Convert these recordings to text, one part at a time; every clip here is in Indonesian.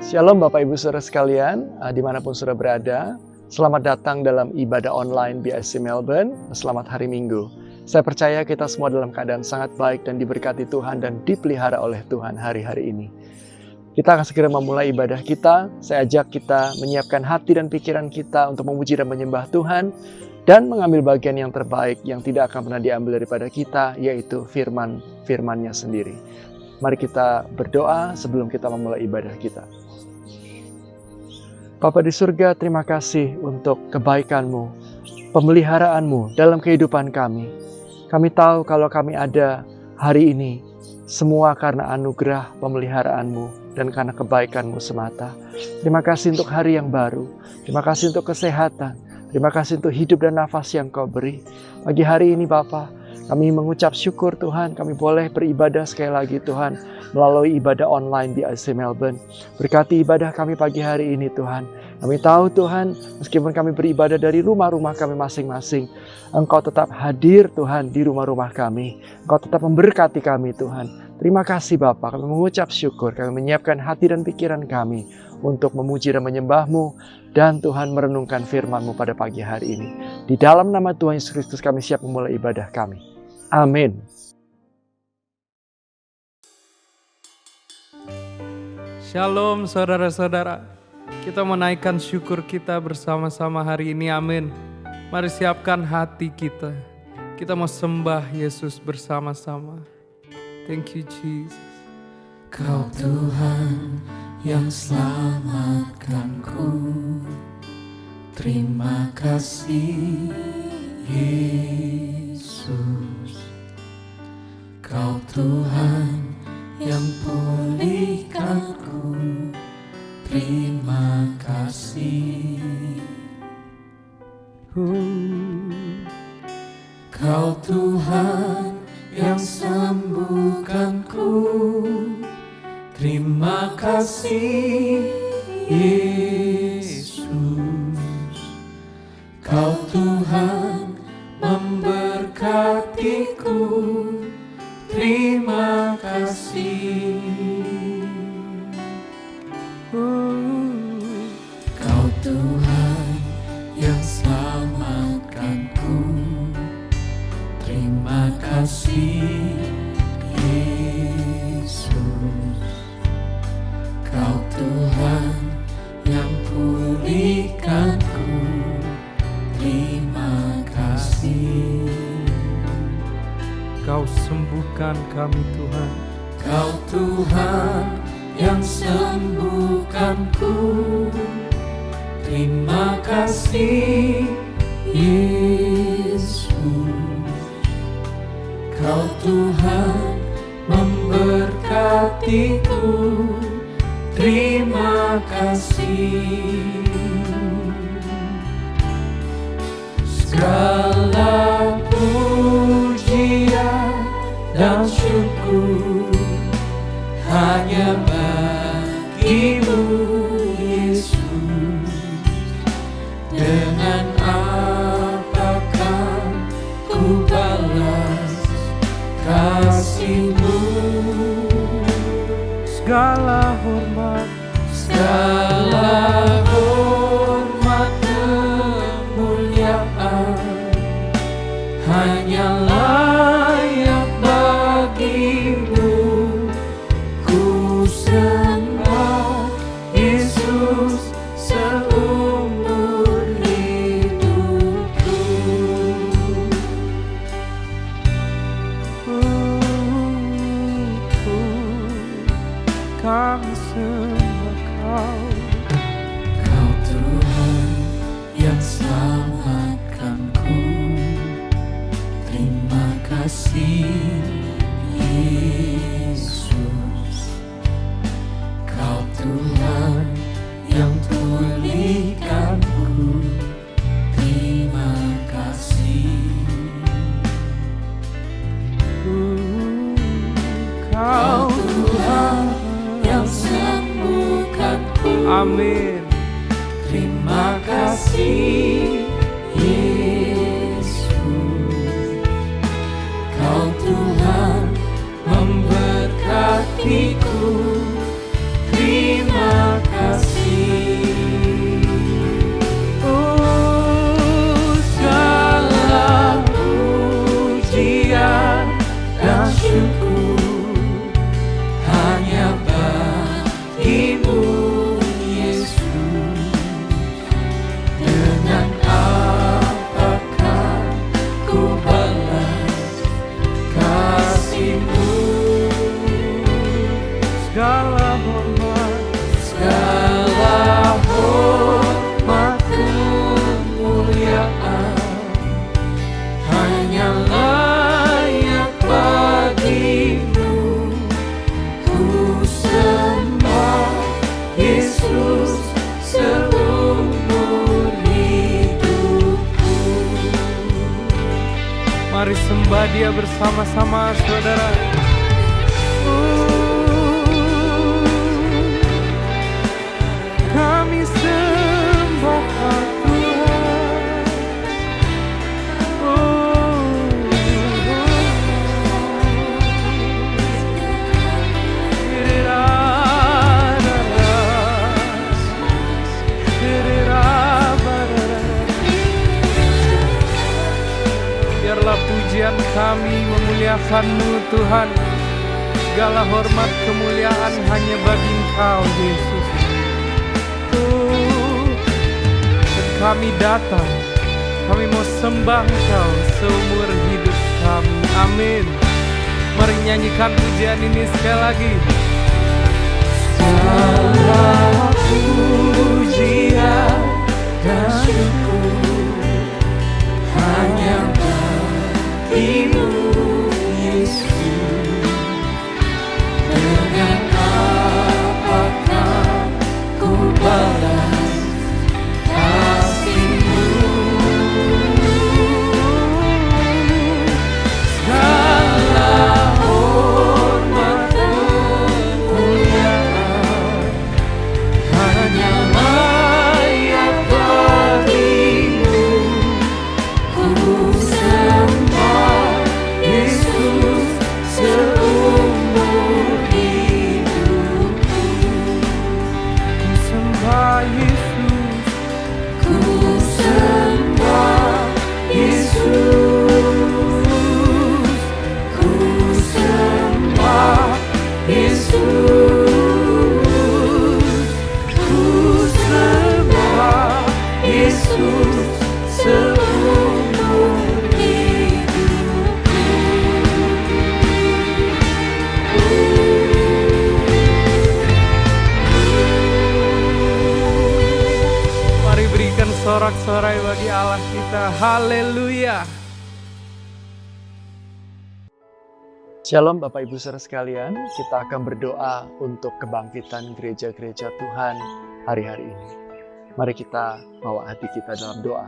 Shalom Bapak Ibu Saudara sekalian, dimanapun Saudara berada. Selamat datang dalam ibadah online BIC Melbourne. Selamat hari Minggu. Saya percaya kita semua dalam keadaan sangat baik dan diberkati Tuhan dan dipelihara oleh Tuhan hari-hari ini. Kita akan segera memulai ibadah kita. Saya ajak kita menyiapkan hati dan pikiran kita untuk memuji dan menyembah Tuhan dan mengambil bagian yang terbaik yang tidak akan pernah diambil daripada kita, yaitu firman-Nya sendiri. Mari kita berdoa sebelum kita memulai ibadah kita. Bapa di surga, terima kasih untuk kebaikan-Mu, pemeliharaanmu dalam kehidupan kami. Kami tahu kalau kami ada hari ini, semua karena anugerah pemeliharaan-Mu dan karena kebaikan-Mu semata. Terima kasih untuk hari yang baru, terima kasih untuk kesehatan, terima kasih untuk hidup dan nafas yang Kau beri. Pagi hari ini Bapa, kami mengucap syukur Tuhan, kami boleh beribadah sekali lagi Tuhan, melalui ibadah online di BIC Melbourne. Berkati ibadah kami pagi hari ini Tuhan. Kami tahu Tuhan, meskipun kami beribadah dari rumah-rumah kami masing-masing, Engkau tetap hadir Tuhan di rumah-rumah kami. Engkau tetap memberkati kami Tuhan. Terima kasih Bapa, kami mengucap syukur, kami menyiapkan hati dan pikiran kami untuk memuji dan menyembah-Mu, dan Tuhan merenungkan firman-Mu pada pagi hari ini. Di dalam nama Tuhan Yesus Kristus kami siap memulai ibadah kami. Amin. Shalom saudara-saudara, kita menaikkan syukur kita bersama-sama hari ini, amin. Mari siapkan hati kita mau sembah Yesus bersama-sama. Thank you Jesus. Kau Tuhan yang selamatkanku, terima kasih Yesus. Kau Tuhan yang pulihkanku, terima kasih. Kau Tuhan yang sembuhkanku, terima kasih Yesus. Kau Tuhan memberkatiku, terima kasih. Kau Tuhan yang selamatkanku, terima kasih Yesus. Kau Tuhan yang pulihkanku, terima kasih. Kau sembuhkan kami Tuhan. Kau Tuhan yang sembuhkanku, terima kasih Yesus. Kau Tuhan memberkatiku, terima kasih. Segala pujian dan syukur hanya bagi-Mu Yesus. Dengan apakah ku balas kasih-Mu? Segala hormat, kemuliaan hanya layak bagi-Mu. Ku sembah Yesus seumur hidupku. kami sembah Kau. Kau Tuhan yang selamatkanku, terima kasih Yesus. Kau Tuhan yang pulihkanku, terima kasih. Kau Tuhan yang sembuhkanku, Amin. terima kasih Yesus. Kau Tuhan memberkatiku, terima kasih. Mari sembah Dia bersama-sama saudara. Kami sembah Tuhan. Biarlah pujian kami memuliakan-Mu Tuhan. Segala hormat kemuliaan hanya bagi Engkau Yesus. Dan kami datang, kami mau sembah Engkau seumur hidup kami. Amin. Mari nyanyikan pujian ini sekali lagi. Segala pujian dan syukur hanya bagi-Mu Yesus. Dengan apakah ku balas kasih-Mu? Segala hormat kemuliaan hanya layak bagi-Mu. Ku sembah Yesus seumur hidupku. Ku sembah Yesus. Ku sembah Yesus. Ku sembah Yesus. Ku sembah Yesus seumur hidupku. Mari berikan sorak-sorai bagi Allah kita. Haleluya. Shalom Bapak Ibu Saudara sekalian, kita akan berdoa untuk kebangkitan gereja-gereja Tuhan hari-hari ini. Mari kita bawa hati kita dalam doa.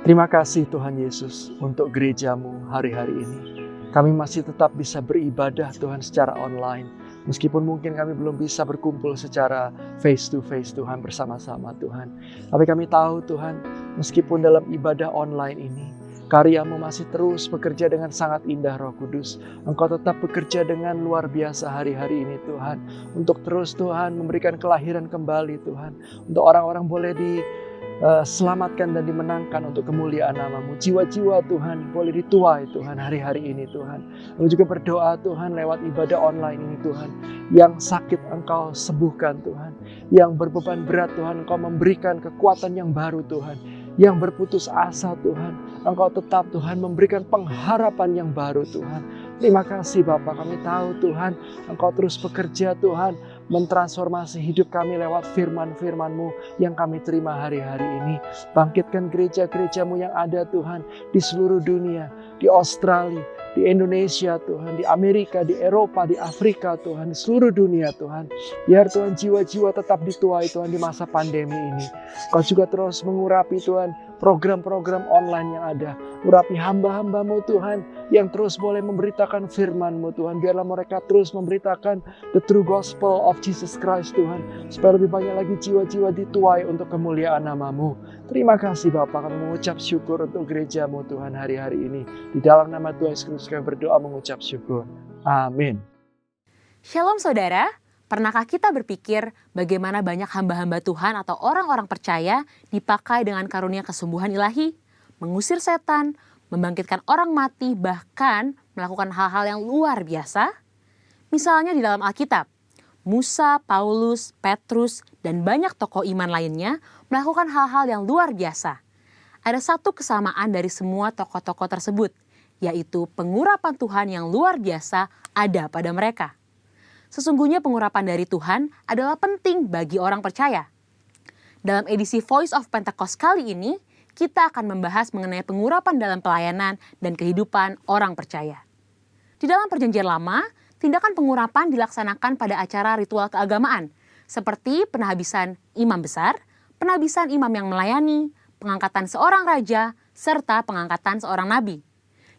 Terima kasih Tuhan Yesus untuk gereja-Mu hari-hari ini. Kami masih tetap bisa beribadah Tuhan secara online. Meskipun mungkin kami belum bisa berkumpul secara face to face Tuhan bersama-sama Tuhan. Tapi kami tahu Tuhan, meskipun dalam ibadah online ini, karya-Mu masih terus bekerja dengan sangat indah Roh Kudus. Engkau tetap bekerja dengan luar biasa hari-hari ini Tuhan. Untuk terus Tuhan memberikan kelahiran kembali Tuhan. Untuk orang-orang boleh diselamatkan dan dimenangkan untuk kemuliaan nama-Mu. Jiwa-jiwa Tuhan boleh dituai Tuhan hari-hari ini Tuhan. Kami juga berdoa Tuhan lewat ibadah online ini Tuhan. Yang sakit Engkau sembuhkan Tuhan. Yang berbeban berat Tuhan Engkau memberikan kekuatan yang baru Tuhan. Yang berputus asa Tuhan, Engkau tetap Tuhan memberikan pengharapan yang baru Tuhan. Terima kasih Bapa, kami tahu Tuhan, Engkau terus bekerja Tuhan, mentransformasi hidup kami lewat firman-firman-Mu yang kami terima hari-hari ini. Bangkitkan gereja-gereja-Mu yang ada Tuhan, di seluruh dunia, di Australia, di Indonesia Tuhan, di Amerika, di Eropa, di Afrika Tuhan, di seluruh dunia Tuhan. Biar Tuhan jiwa-jiwa tetap dituai Tuhan di masa pandemi ini. Kau juga terus mengurapi Tuhan program-program online yang ada. Urapi hamba-hamba-Mu Tuhan yang terus boleh memberitakan firman-Mu Tuhan. Biarlah mereka terus memberitakan the true gospel of Jesus Christ Tuhan. Supaya lebih banyak lagi jiwa-jiwa dituai untuk kemuliaan nama-Mu. Terima kasih Bapak, kami mengucap syukur untuk gereja-Mu Tuhan hari-hari ini. Di dalam nama Tuhan Yesus Kristus kami berdoa mengucap syukur. Amin. Shalom saudara, pernahkah kita berpikir bagaimana banyak hamba-hamba Tuhan atau orang-orang percaya dipakai dengan karunia kesembuhan ilahi, mengusir setan, membangkitkan orang mati, bahkan melakukan hal-hal yang luar biasa? Misalnya di dalam Alkitab, Musa, Paulus, Petrus, dan banyak tokoh iman lainnya melakukan hal-hal yang luar biasa. Ada satu kesamaan dari semua tokoh-tokoh tersebut, yaitu pengurapan Tuhan yang luar biasa ada pada mereka. Sesungguhnya pengurapan dari Tuhan adalah penting bagi orang percaya. Dalam edisi Voice of Pentecost kali ini, kita akan membahas mengenai pengurapan dalam pelayanan dan kehidupan orang percaya. Di dalam Perjanjian Lama, tindakan pengurapan dilaksanakan pada acara ritual keagamaan, seperti penhabisan imam besar, penhabisan imam yang melayani, pengangkatan seorang raja, serta pengangkatan seorang nabi.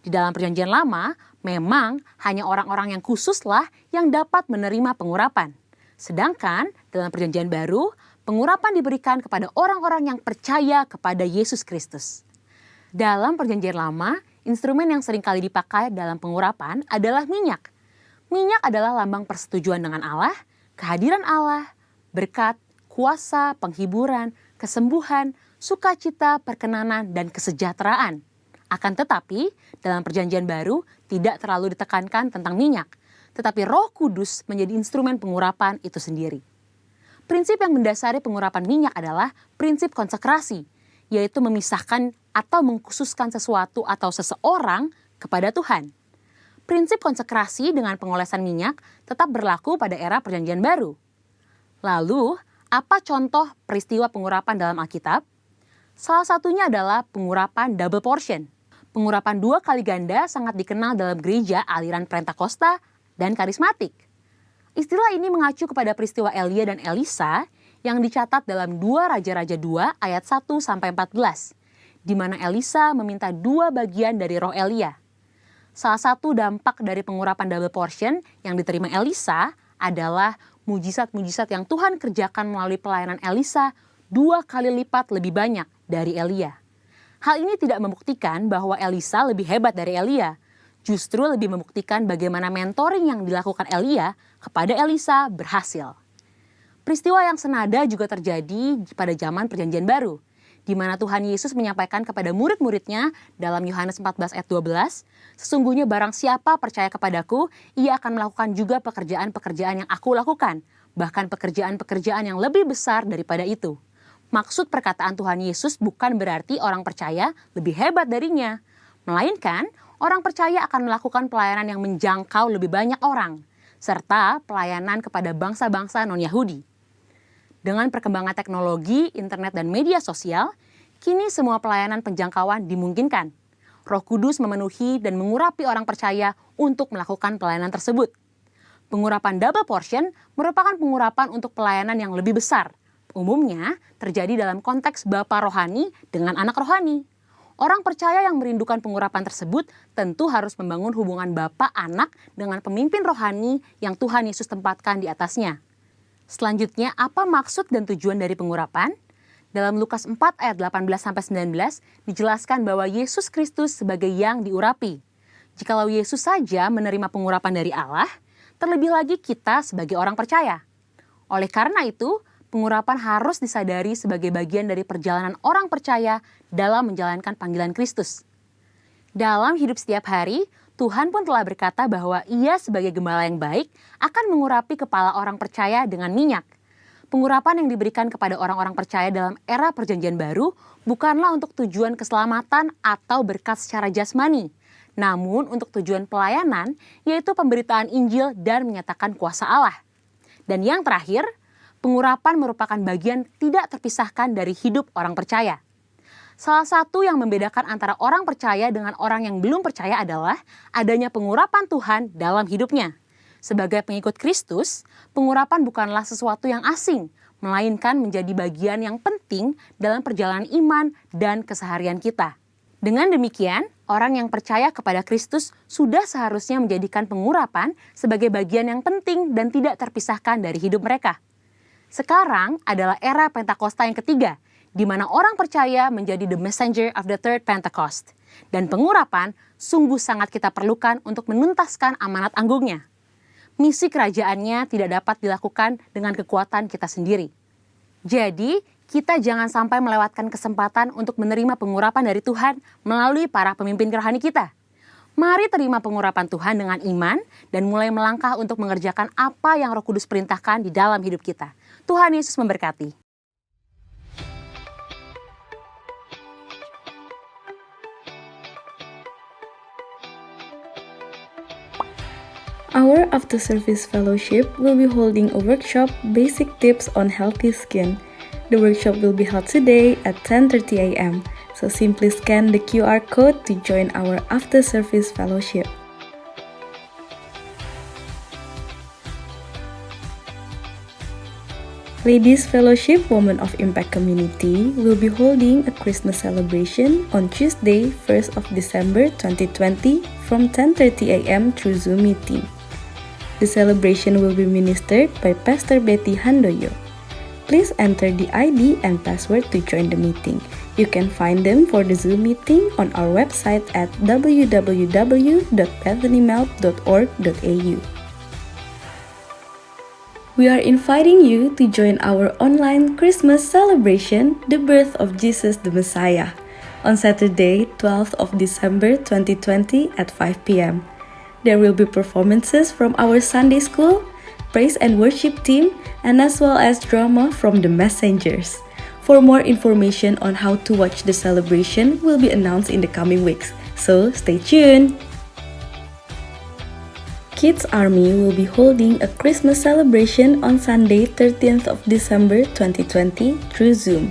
Di dalam Perjanjian Lama, memang hanya orang-orang yang khususlah yang dapat menerima pengurapan. Sedangkan dalam Perjanjian Baru, pengurapan diberikan kepada orang-orang yang percaya kepada Yesus Kristus. Dalam Perjanjian Lama, instrumen yang seringkali dipakai dalam pengurapan adalah minyak. Minyak adalah lambang persetujuan dengan Allah, kehadiran Allah, berkat, kuasa, penghiburan, kesembuhan, sukacita, perkenanan, dan kesejahteraan. Akan tetapi, dalam Perjanjian Baru tidak terlalu ditekankan tentang minyak, tetapi Roh Kudus menjadi instrumen pengurapan itu sendiri. Prinsip yang mendasari pengurapan minyak adalah prinsip konsekrasi, yaitu memisahkan atau mengkhususkan sesuatu atau seseorang kepada Tuhan. Prinsip konsekrasi dengan pengolesan minyak tetap berlaku pada era Perjanjian Baru. Lalu, apa contoh peristiwa pengurapan dalam Alkitab? Salah satunya adalah pengurapan double portion. Pengurapan 2 kali ganda sangat dikenal dalam gereja aliran Pentakosta dan karismatik. Istilah ini mengacu kepada peristiwa Elia dan Elisa yang dicatat dalam 2 Raja-Raja 2 ayat 1-14, di mana Elisa meminta 2 bagian dari roh Elia. Salah satu dampak dari pengurapan double portion yang diterima Elisa adalah mujizat-mujizat yang Tuhan kerjakan melalui pelayanan Elisa 2 kali lipat lebih banyak dari Elia. Hal ini tidak membuktikan bahwa Elisa lebih hebat dari Elia, justru lebih membuktikan bagaimana mentoring yang dilakukan Elia kepada Elisa berhasil. Peristiwa yang senada juga terjadi pada zaman Perjanjian Baru, di mana Tuhan Yesus menyampaikan kepada murid-muridnya dalam Yohanes 14 ayat 12, "Sesungguhnya barang siapa percaya kepadaku, ia akan melakukan juga pekerjaan-pekerjaan yang aku lakukan, bahkan pekerjaan-pekerjaan yang lebih besar daripada itu." Maksud perkataan Tuhan Yesus bukan berarti orang percaya lebih hebat darinya, melainkan orang percaya akan melakukan pelayanan yang menjangkau lebih banyak orang, serta pelayanan kepada bangsa-bangsa non-Yahudi. Dengan perkembangan teknologi, internet, dan media sosial, kini semua pelayanan penjangkauan dimungkinkan. Roh Kudus memenuhi dan mengurapi orang percaya untuk melakukan pelayanan tersebut. Pengurapan double portion merupakan pengurapan untuk pelayanan yang lebih besar. Umumnya terjadi dalam konteks bapa rohani dengan anak rohani. Orang percaya yang merindukan pengurapan tersebut tentu harus membangun hubungan bapa anak dengan pemimpin rohani yang Tuhan Yesus tempatkan di atasnya. Selanjutnya, apa maksud dan tujuan dari pengurapan? Dalam Lukas 4 ayat 18-19 dijelaskan bahwa Yesus Kristus sebagai yang diurapi. Jikalau Yesus saja menerima pengurapan dari Allah, terlebih lagi kita sebagai orang percaya. Oleh karena itu, pengurapan harus disadari sebagai bagian dari perjalanan orang percaya dalam menjalankan panggilan Kristus. Dalam hidup setiap hari, Tuhan pun telah berkata bahwa Ia sebagai gembala yang baik akan mengurapi kepala orang percaya dengan minyak. Pengurapan yang diberikan kepada orang-orang percaya dalam era Perjanjian Baru bukanlah untuk tujuan keselamatan atau berkat secara jasmani, namun untuk tujuan pelayanan, yaitu pemberitaan Injil dan menyatakan kuasa Allah. Dan yang terakhir, pengurapan merupakan bagian tidak terpisahkan dari hidup orang percaya. Salah satu yang membedakan antara orang percaya dengan orang yang belum percaya adalah adanya pengurapan Tuhan dalam hidupnya. Sebagai pengikut Kristus, pengurapan bukanlah sesuatu yang asing, melainkan menjadi bagian yang penting dalam perjalanan iman dan keseharian kita. Dengan demikian, orang yang percaya kepada Kristus sudah seharusnya menjadikan pengurapan sebagai bagian yang penting dan tidak terpisahkan dari hidup mereka. Sekarang adalah era Pentakosta yang ketiga, di mana orang percaya menjadi the messenger of the third Pentecost. Dan pengurapan sungguh sangat kita perlukan untuk menuntaskan amanat anggungnya. Misi kerajaannya tidak dapat dilakukan dengan kekuatan kita sendiri. Jadi, kita jangan sampai melewatkan kesempatan untuk menerima pengurapan dari Tuhan melalui para pemimpin rohani kita. Mari terima pengurapan Tuhan dengan iman dan mulai melangkah untuk mengerjakan apa yang Roh Kudus perintahkan di dalam hidup kita. Tuhan Yesus memberkati. Our after service fellowship will be holding a workshop, Basic Tips on Healthy Skin. The workshop will be held today at 10:30 a.m. So simply scan the QR code to join our after service fellowship. Ladies Fellowship Women of Impact Community will be holding a Christmas celebration on Tuesday, 1st of December 2020 from 10:30 a.m. through Zoom meeting. The celebration will be ministered by Pastor Betty Handoyo. Please enter the ID and password to join the meeting. You can find them for the Zoom meeting on our website at www.bethanymelt.org.au. We are inviting you to join our online Christmas celebration, The Birth of Jesus the Messiah, on Saturday, 12th of December 2020 at 5 p.m. There will be performances from our Sunday school, praise and worship team, and as well as drama from the Messengers. For more information on how to watch the celebration will be announced in the coming weeks, so stay tuned! Kids Army will be holding a Christmas celebration on Sunday, 13th of December 2020 through Zoom.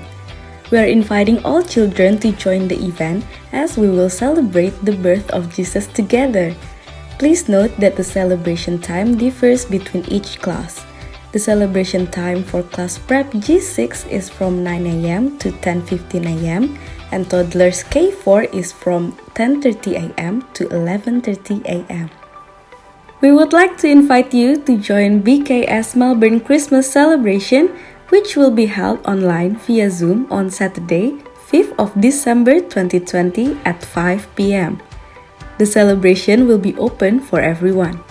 We are inviting all children to join the event as we will celebrate the birth of Jesus together. Please note that the celebration time differs between each class. The celebration time for class prep G6 is from 9 a.m. to 10:15 a.m. and toddlers K4 is from 10:30 a.m. to 11:30 a.m. We would like to invite you to join BKS Melbourne Christmas celebration, which will be held online via Zoom on Saturday, 5th of December 2020 at 5 p.m. The celebration will be open for everyone.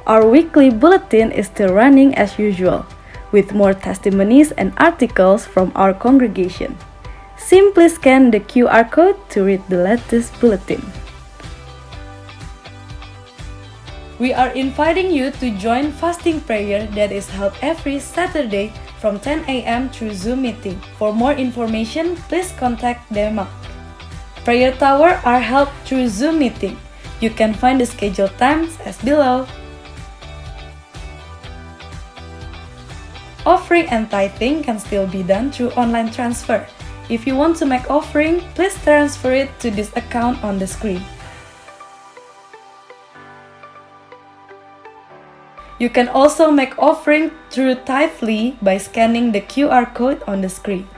Our weekly bulletin is still running as usual, with more testimonies and articles from our congregation. Simply scan the QR code to read the latest bulletin. We are inviting you to join fasting prayer that is held every Saturday from 10 a.m. through Zoom meeting. For more information, please contact Demak. Prayer Tower are held through Zoom meeting. You can find the scheduled times as below. Offering and tithing can still be done through online transfer. If you want to make offering, please transfer it to this account on the screen. You can also make offering through Tithely by scanning the QR code on the screen.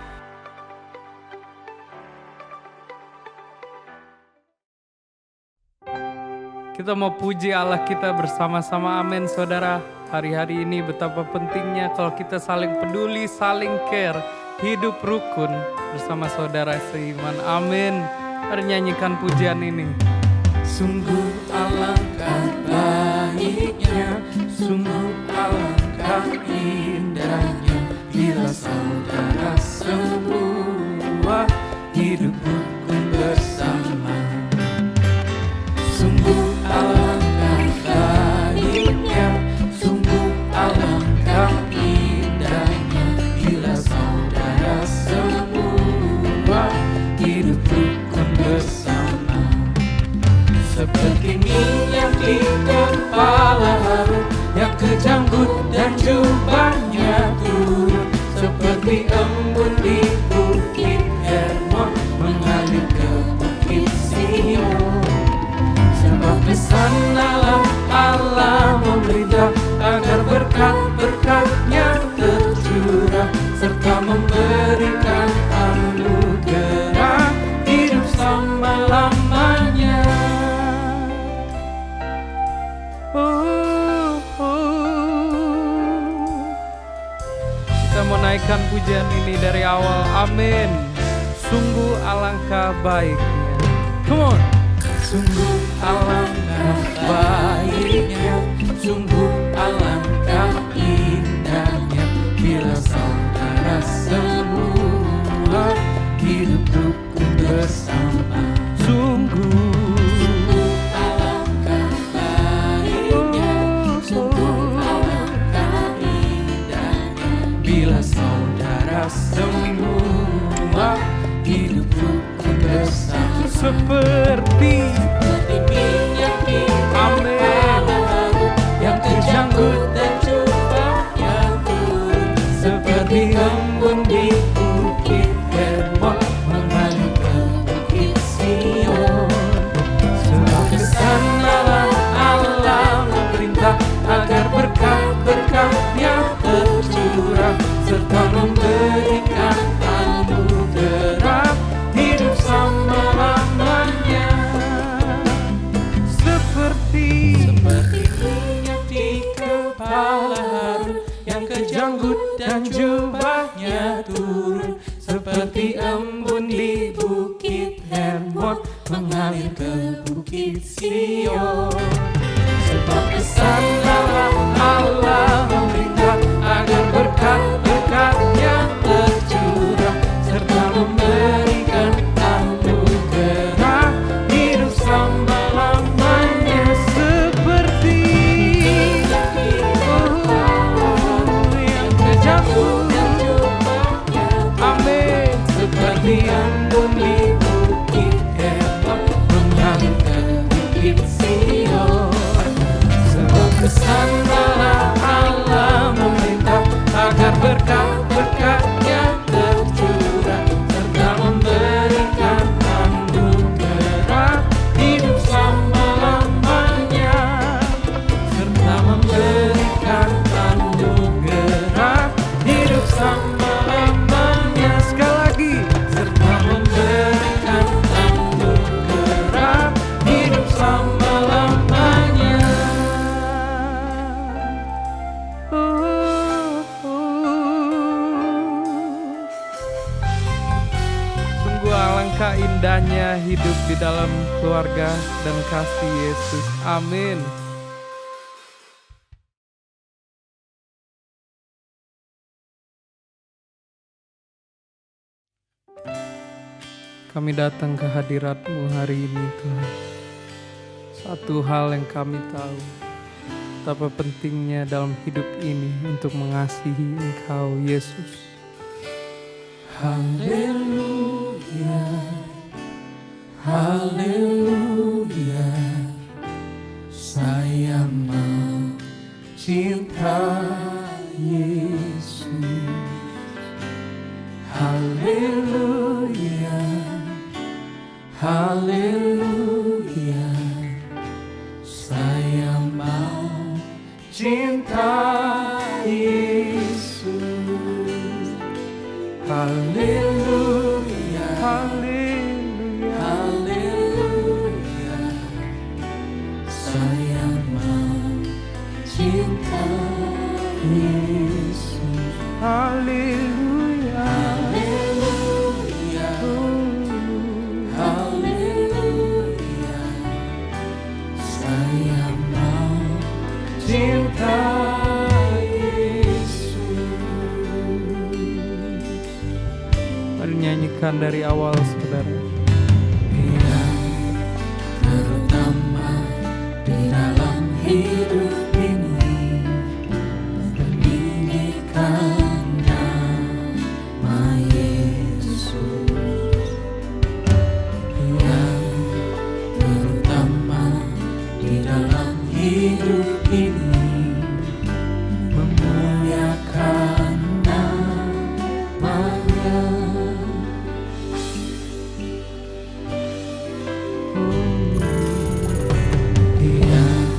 Kita mau puji Allah kita bersama-sama, amin saudara. Hari-hari ini betapa pentingnya kalau kita saling peduli, saling care, hidup rukun bersama saudara seiman, amin. Mari nyanyikan pujian ini. Sungguh alangkah baiknya, sungguh alangkah indahnya, bila saudara semua hidup rukun bersama. Sungguh alangkah baiknya, sungguh alangkah indahnya, bila saudara semua hidup rukun bersama. Seperti minyak di kepala Harun yang kejanggut dan jubahnya turun, seperti embun di bukit Hermon mengalir ke bukit Sion. Sebab pesan Allah memerintah agar berkat-berkatnya tercurah, serta memberikan anugerah hidup selama-lamanya. Kita mau naikkan pujian ini dari awal, amin. Sungguh alangkah baiknya. Come on. Sungguh alangkah baiknya, sungguh alangkah indahnya, bila saudara semua hidup rukun bersama. Sungguh Alangkah baiknya, sungguh alangkah indahnya, bila saudara semua hidup rukun bersama. seperti Minyak di amin. kepala Harun yang kejanggut dan jubahnya turun, seperti embun di bukit Hermon mengalir ke bukit Sion. Sebab kesan Allah memerintah agar berkat-berkatnya tercurah, seperti embun di bukit Hermon mengalir ke bukit Sion. Sebab kesan Allah memerintah agar berkat-berkat-Nya tercurah serta memberikan anugerah hidup selama-lamanya seperti yang terjangkau. Amin. Seperti embun di bukit Hermon mengalir ke bukit Sion. Sebab kesan Allah memerintah agar berkat-berkat-Nya tercurah serta memberikan anugerah hidup selama-lamanya, serta memberikan anugerah hidup selama-lamanya. Sekali lagi, serta memberikan anugerah hidup selama-lamanya. Sungguh alangkah indahnya hidup di dalam keluarga dan kasih Yesus. Amin. Kami datang ke hadirat-Mu hari ini, Tuhan. Satu hal yang kami tahu, betapa pentingnya dalam hidup ini untuk mengasihi Engkau, Yesus. Haleluya, haleluya, saya mencintai Yesus. Haleluya, haleluya, saya mau cintai Yesus. Haleluya, haleluya, haleluya, saya mau cintai Yesus. Haleluya, haleluya, haleluya, saya mau cintai Yesus. Mari nyanyikan dari awal, saudara. Yang terutama di dalam hidup ini, pendidikan nama Yesus. Yang terutama di dalam hidup ini, memuliakan namanya. Yang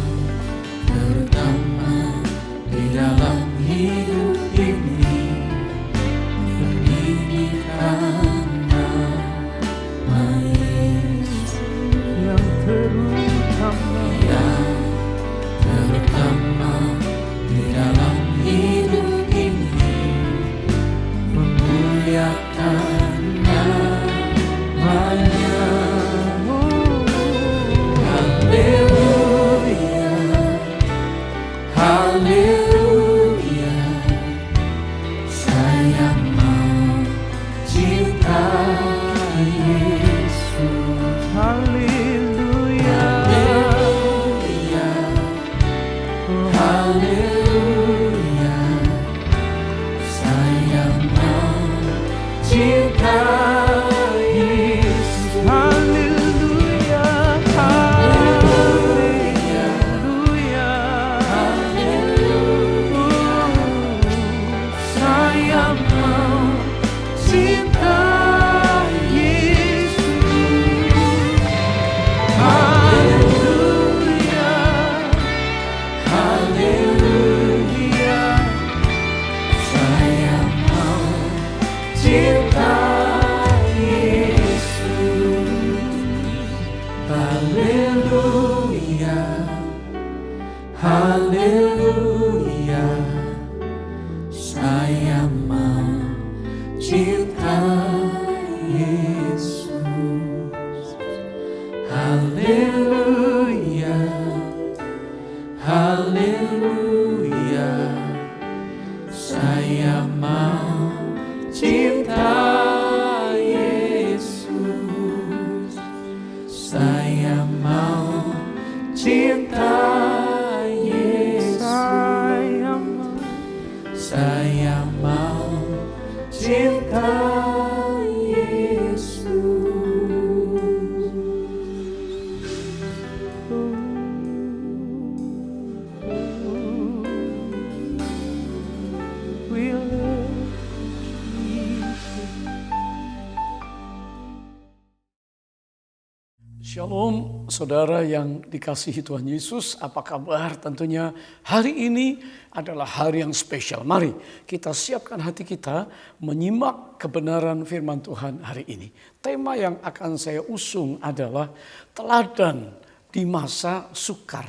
Shalom saudara yang dikasihi Tuhan Yesus, apa kabar? Tentunya hari ini adalah hari yang spesial. Mari kita siapkan hati kita menyimak kebenaran firman Tuhan hari ini. Tema yang akan saya usung adalah teladan di masa sukar.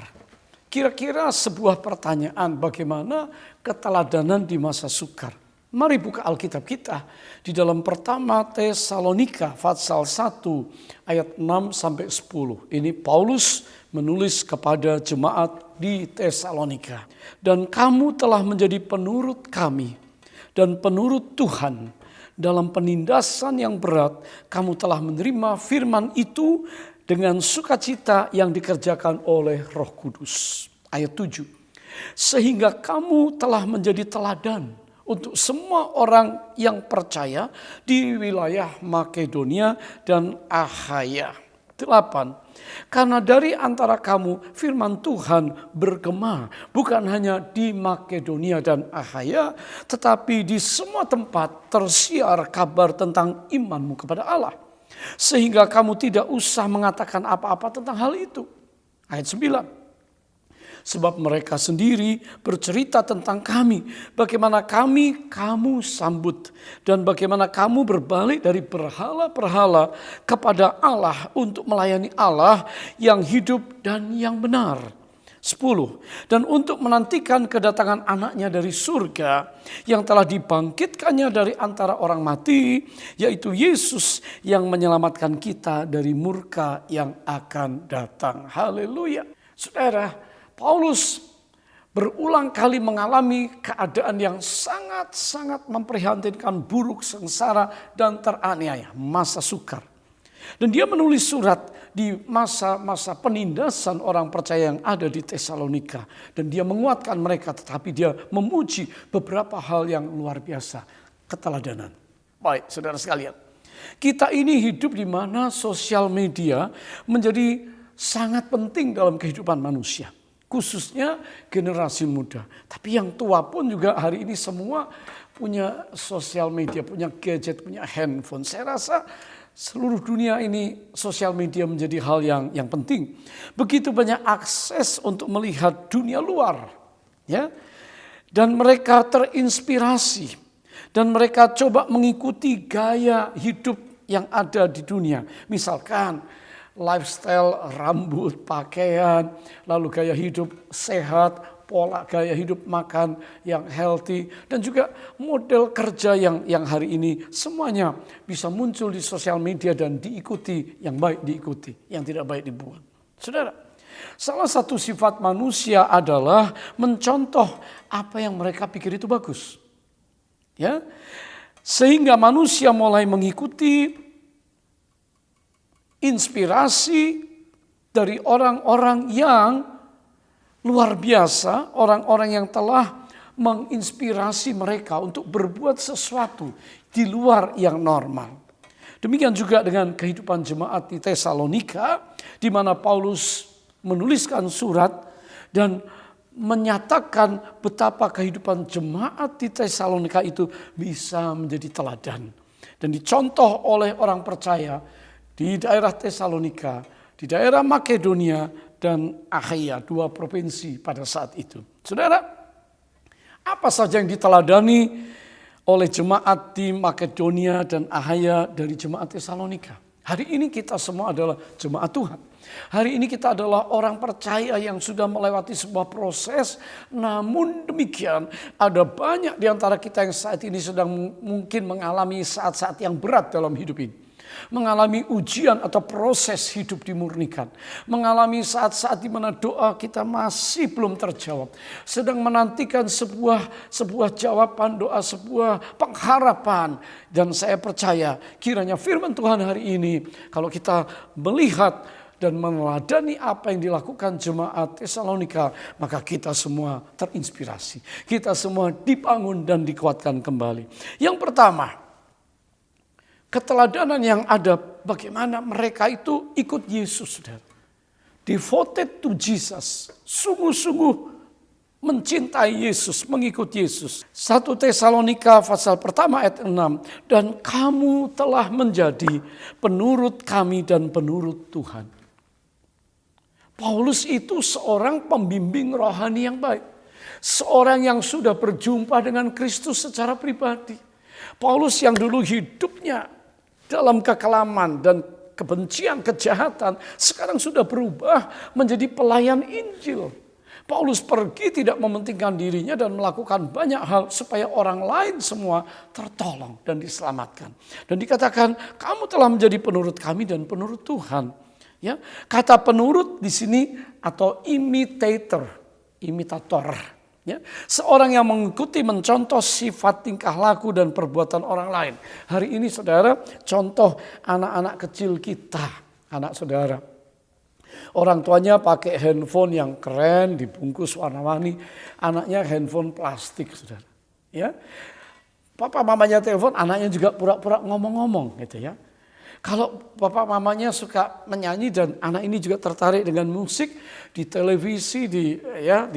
Kira-kira sebuah pertanyaan, bagaimana keteladanan di masa sukar? Mari buka Alkitab kita di dalam pertama Tesalonika pasal 1 ayat 6 sampai 10. Ini Paulus menulis kepada jemaat di Tesalonika. Dan kamu telah menjadi penurut kami dan penurut Tuhan. Dalam penindasan yang berat, kamu telah menerima firman itu dengan sukacita yang dikerjakan oleh Roh Kudus. Ayat 7. Sehingga kamu telah menjadi teladan untuk semua orang yang percaya di wilayah Makedonia dan Akhaya. 8. Karena dari antara kamu firman Tuhan bergema bukan hanya di Makedonia dan Akhaya, tetapi di semua tempat tersiar kabar tentang imanmu kepada Allah. Sehingga kamu tidak usah mengatakan apa-apa tentang hal itu. Ayat 9. Sebab mereka sendiri bercerita tentang kami, bagaimana kamu sambut, dan bagaimana kamu berbalik dari berhala-berhala kepada Allah untuk melayani Allah yang hidup dan yang benar. 10. Dan untuk menantikan kedatangan anaknya dari surga yang telah dibangkitkannya dari antara orang mati, yaitu Yesus yang menyelamatkan kita dari murka yang akan datang. Haleluya. Saudara, Paulus berulang kali mengalami keadaan yang sangat-sangat memprihatinkan, buruk, sengsara, dan teraniaya, masa sukar. Dan dia menulis surat di masa-masa penindasan orang percaya yang ada di Tesalonika. Dan dia menguatkan mereka, tetapi dia memuji beberapa hal yang luar biasa, keteladanan. Baik, saudara sekalian, kita ini hidup di mana sosial media menjadi sangat penting dalam kehidupan manusia. Khususnya generasi muda. Tapi yang tua pun juga hari ini semua punya sosial media, punya gadget, punya handphone. Saya rasa seluruh dunia ini sosial media menjadi hal yang penting. Begitu banyak akses untuk melihat dunia luar. Ya. Dan mereka terinspirasi. Dan mereka coba mengikuti gaya hidup yang ada di dunia. Misalkan lifestyle, rambut, pakaian, lalu gaya hidup sehat, pola gaya hidup makan yang healthy, dan juga model kerja yang hari ini semuanya bisa muncul di sosial media dan diikuti, yang baik diikuti, yang tidak baik dibuang. Saudara, salah satu sifat manusia adalah mencontoh apa yang mereka pikir itu bagus. Ya, sehingga manusia mulai mengikuti inspirasi dari orang-orang yang luar biasa, orang-orang yang telah menginspirasi mereka untuk berbuat sesuatu di luar yang normal. Demikian juga dengan kehidupan jemaat di Tesalonika, di mana Paulus menuliskan surat dan menyatakan betapa kehidupan jemaat di Tesalonika itu bisa menjadi teladan dan dicontoh oleh orang percaya di daerah Tesalonika, di daerah Makedonia dan Akhaya, 2 provinsi pada saat itu. Saudara, apa saja yang diteladani oleh jemaat di Makedonia dan Akhaya dari jemaat Tesalonika? Hari ini kita semua adalah jemaat Tuhan. Hari ini kita adalah orang percaya yang sudah melewati sebuah proses. Namun demikian ada banyak di antara kita yang saat ini sedang mungkin mengalami saat-saat yang berat dalam hidup ini. Mengalami ujian atau proses hidup dimurnikan. Mengalami saat-saat di mana doa kita masih belum terjawab. Sedang menantikan sebuah jawaban doa, sebuah pengharapan. Dan saya percaya kiranya firman Tuhan hari ini, kalau kita melihat dan meneladani apa yang dilakukan jemaat Tesalonika, maka kita semua terinspirasi. Kita semua dibangun dan dikuatkan kembali. Yang pertama, keteladanan yang ada bagaimana mereka itu ikut Yesus, saudara. Devoted to Jesus. Sungguh-sungguh mencintai Yesus, mengikut Yesus. 1 Tesalonika pasal pertama ayat 6. Dan kamu telah menjadi penurut kami dan penurut Tuhan. Paulus itu seorang pembimbing rohani yang baik. Seorang yang sudah berjumpa dengan Kristus secara pribadi. Paulus yang dulu hidupnya dalam kekelaman dan kebencian, kejahatan, sekarang sudah berubah menjadi pelayan Injil. Paulus pergi tidak mementingkan dirinya dan melakukan banyak hal supaya orang lain semua tertolong dan diselamatkan. Dan dikatakan, kamu telah menjadi penurut kami dan penurut Tuhan. Ya, kata penurut di sini atau imitator. Ya, seorang yang mengikuti, mencontoh sifat, tingkah laku dan perbuatan orang lain. Hari ini saudara, contoh anak-anak kecil kita, anak saudara. Orang tuanya pakai handphone yang keren, dibungkus warna-warni. Anaknya handphone plastik, saudara. Ya, papa mamanya telepon, anaknya juga pura-pura ngomong-ngomong, gitu ya. Kalau bapak mamanya suka menyanyi dan anak ini juga tertarik dengan musik di televisi, di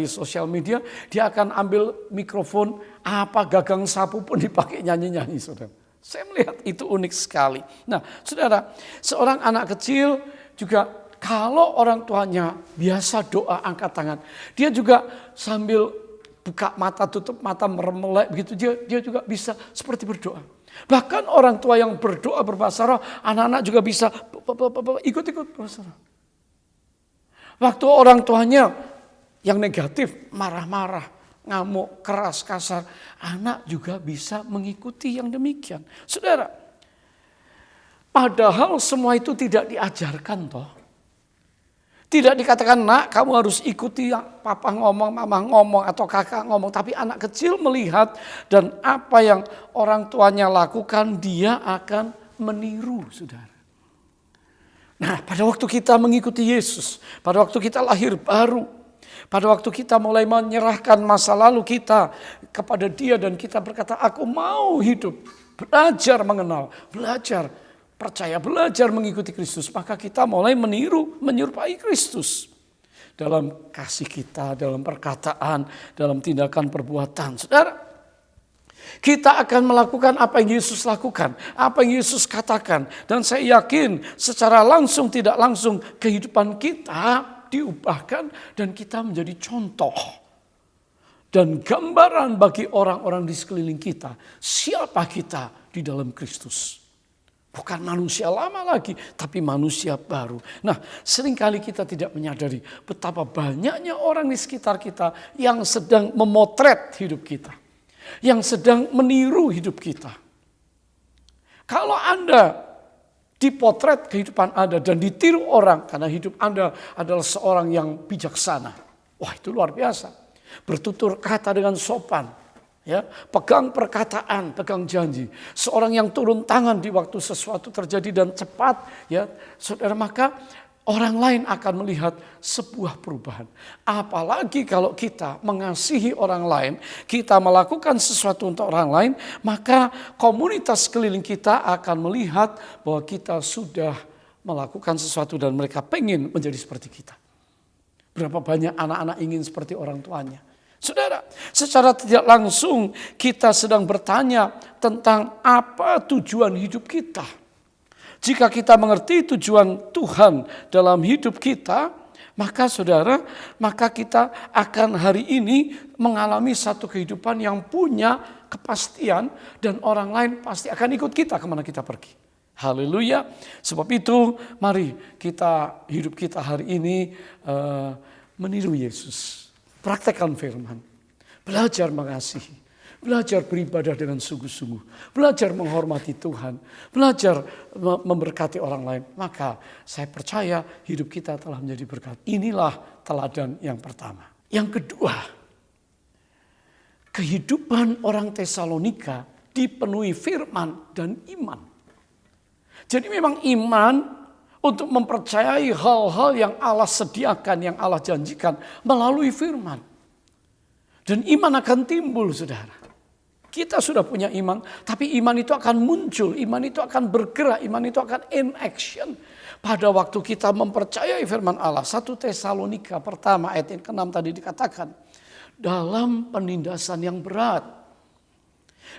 sosial media, dia akan ambil mikrofon, apa gagang sapu pun dipakai nyanyi-nyanyi, saudara. Saya melihat itu unik sekali. Nah, saudara, seorang anak kecil juga kalau orang tuanya biasa doa angkat tangan, dia juga sambil buka mata, tutup mata, meremelek begitu, dia juga bisa seperti berdoa. Bahkan orang tua yang berdoa berbahasa roh, anak-anak juga bisa ikut-ikut berbahasa roh. Waktu orang tuanya yang negatif, marah-marah, ngamuk, keras, kasar, anak juga bisa mengikuti yang demikian. Saudara, padahal semua itu tidak diajarkan toh. Tidak dikatakan, nak kamu harus ikuti yang papa ngomong, mama ngomong, atau kakak ngomong. Tapi anak kecil melihat dan apa yang orang tuanya lakukan, dia akan meniru, saudara. Nah, pada waktu kita mengikuti Yesus, pada waktu kita lahir baru, pada waktu kita mulai menyerahkan masa lalu kita kepada Dia dan kita berkata, aku mau hidup, belajar mengenal, belajar percaya, belajar mengikuti Kristus, maka kita mulai meniru, menyerupai Kristus. Dalam kasih kita, dalam perkataan, dalam tindakan perbuatan. Saudara, kita akan melakukan apa yang Yesus lakukan, apa yang Yesus katakan. Dan saya yakin secara langsung tidak langsung kehidupan kita diubahkan dan kita menjadi contoh. Dan gambaran bagi orang-orang di sekeliling kita, siapa kita di dalam Kristus. Bukan manusia lama lagi, tapi manusia baru. Nah, seringkali kita tidak menyadari betapa banyaknya orang di sekitar kita yang sedang memotret hidup kita. Yang sedang meniru hidup kita. Kalau Anda dipotret kehidupan Anda dan ditiru orang karena hidup Anda adalah seorang yang bijaksana. Wah, itu luar biasa. Bertutur kata dengan sopan. Ya, pegang perkataan, pegang janji. Seorang yang turun tangan di waktu sesuatu terjadi dan cepat, ya, saudara, maka orang lain akan melihat sebuah perubahan. Apalagi kalau kita mengasihi orang lain, kita melakukan sesuatu untuk orang lain, maka komunitas sekeliling kita akan melihat bahwa kita sudah melakukan sesuatu dan mereka pengen menjadi seperti kita. Berapa banyak anak-anak ingin seperti orang tuanya. Saudara, secara tidak langsung kita sedang bertanya tentang apa tujuan hidup kita. Jika kita mengerti tujuan Tuhan dalam hidup kita, maka saudara, maka kita akan hari ini mengalami satu kehidupan yang punya kepastian dan orang lain pasti akan ikut kita kemana kita pergi. Haleluya. Sebab itu mari kita hidup kita hari ini meniru Yesus. Praktekkan firman, belajar mengasihi, belajar beribadah dengan sungguh-sungguh, belajar menghormati Tuhan, belajar memberkati orang lain. Maka saya percaya hidup kita telah menjadi berkat. Inilah teladan yang pertama. Yang kedua, kehidupan orang Tesalonika dipenuhi firman dan iman. Jadi memang iman untuk mempercayai hal-hal yang Allah sediakan, yang Allah janjikan melalui firman. Dan iman akan timbul, saudara. Kita sudah punya iman, tapi iman itu akan muncul, iman itu akan bergerak, iman itu akan in action. Pada waktu kita mempercayai firman Allah, 1 Tesalonika pertama ayat yang ke-6 tadi dikatakan, dalam penindasan yang berat,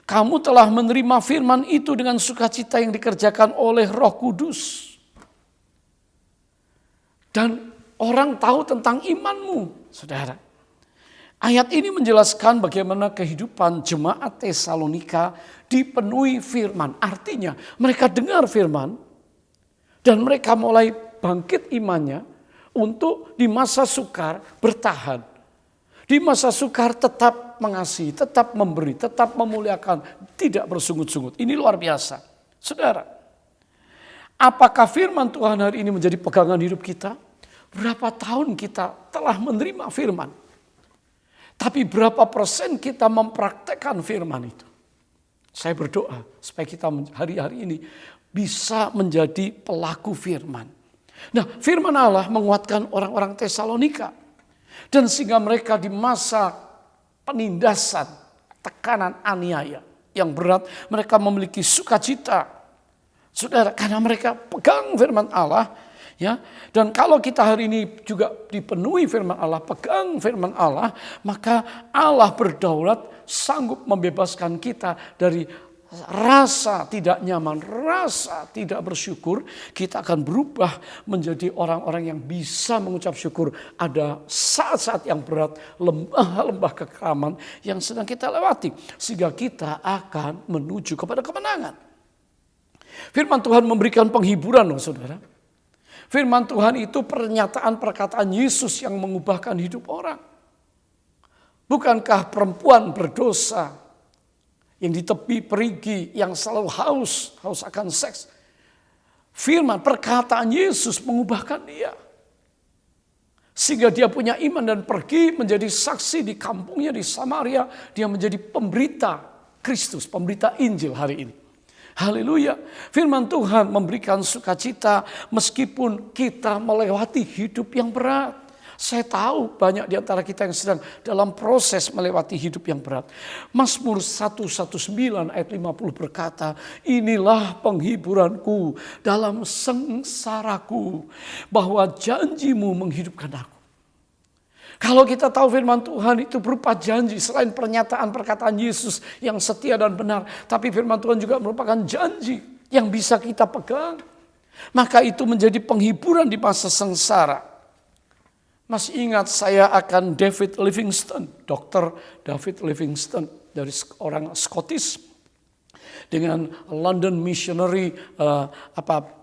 kamu telah menerima firman itu dengan sukacita yang dikerjakan oleh Roh Kudus. Dan orang tahu tentang imanmu, saudara. Ayat ini menjelaskan bagaimana kehidupan jemaat Tesalonika dipenuhi firman. Artinya mereka dengar firman dan mereka mulai bangkit imannya untuk di masa sukar bertahan. Di masa sukar tetap mengasihi, tetap memberi, tetap memuliakan, tidak bersungut-sungut. Ini luar biasa. Saudara, apakah firman Tuhan hari ini menjadi pegangan hidup kita? Berapa tahun kita telah menerima firman? Tapi berapa persen kita mempraktekkan firman itu? Saya berdoa supaya kita hari-hari ini bisa menjadi pelaku firman. Nah, firman Allah menguatkan orang-orang Tesalonika. Dan sehingga mereka di masa penindasan, tekanan, aniaya yang berat, mereka memiliki sukacita. Saudara, karena mereka pegang firman Allah, ya. Dan kalau kita hari ini juga dipenuhi firman Allah, pegang firman Allah, maka Allah berdaulat, sanggup membebaskan kita dari rasa tidak nyaman, rasa tidak bersyukur. Kita akan berubah menjadi orang-orang yang bisa mengucap syukur. Ada saat-saat yang berat, lembah-lembah kekeraman yang sedang kita lewati, sehingga kita akan menuju kepada kemenangan. Firman Tuhan memberikan penghiburan loh, saudara. Firman Tuhan itu pernyataan perkataan Yesus yang mengubahkan hidup orang. Bukankah perempuan berdosa yang di tepi perigi, yang selalu haus akan seks. Firman, perkataan Yesus mengubahkan dia. Sehingga dia punya iman dan pergi menjadi saksi di kampungnya di Samaria. Dia menjadi pemberita Kristus, pemberita Injil hari ini. Haleluya. Firman Tuhan memberikan sukacita meskipun kita melewati hidup yang berat. Saya tahu banyak di antara kita yang sedang dalam proses melewati hidup yang berat. Mazmur 119 ayat 50 berkata, inilah penghiburanku dalam sengsaraku, bahwa janjimu menghidupkan aku. Kalau kita tahu firman Tuhan itu berupa janji, selain pernyataan perkataan Yesus yang setia dan benar, tapi firman Tuhan juga merupakan janji yang bisa kita pegang. Maka itu menjadi penghiburan di masa sengsara. Masih ingat saya akan David Livingstone, Dr. David Livingstone dari orang Scottish dengan London Missionary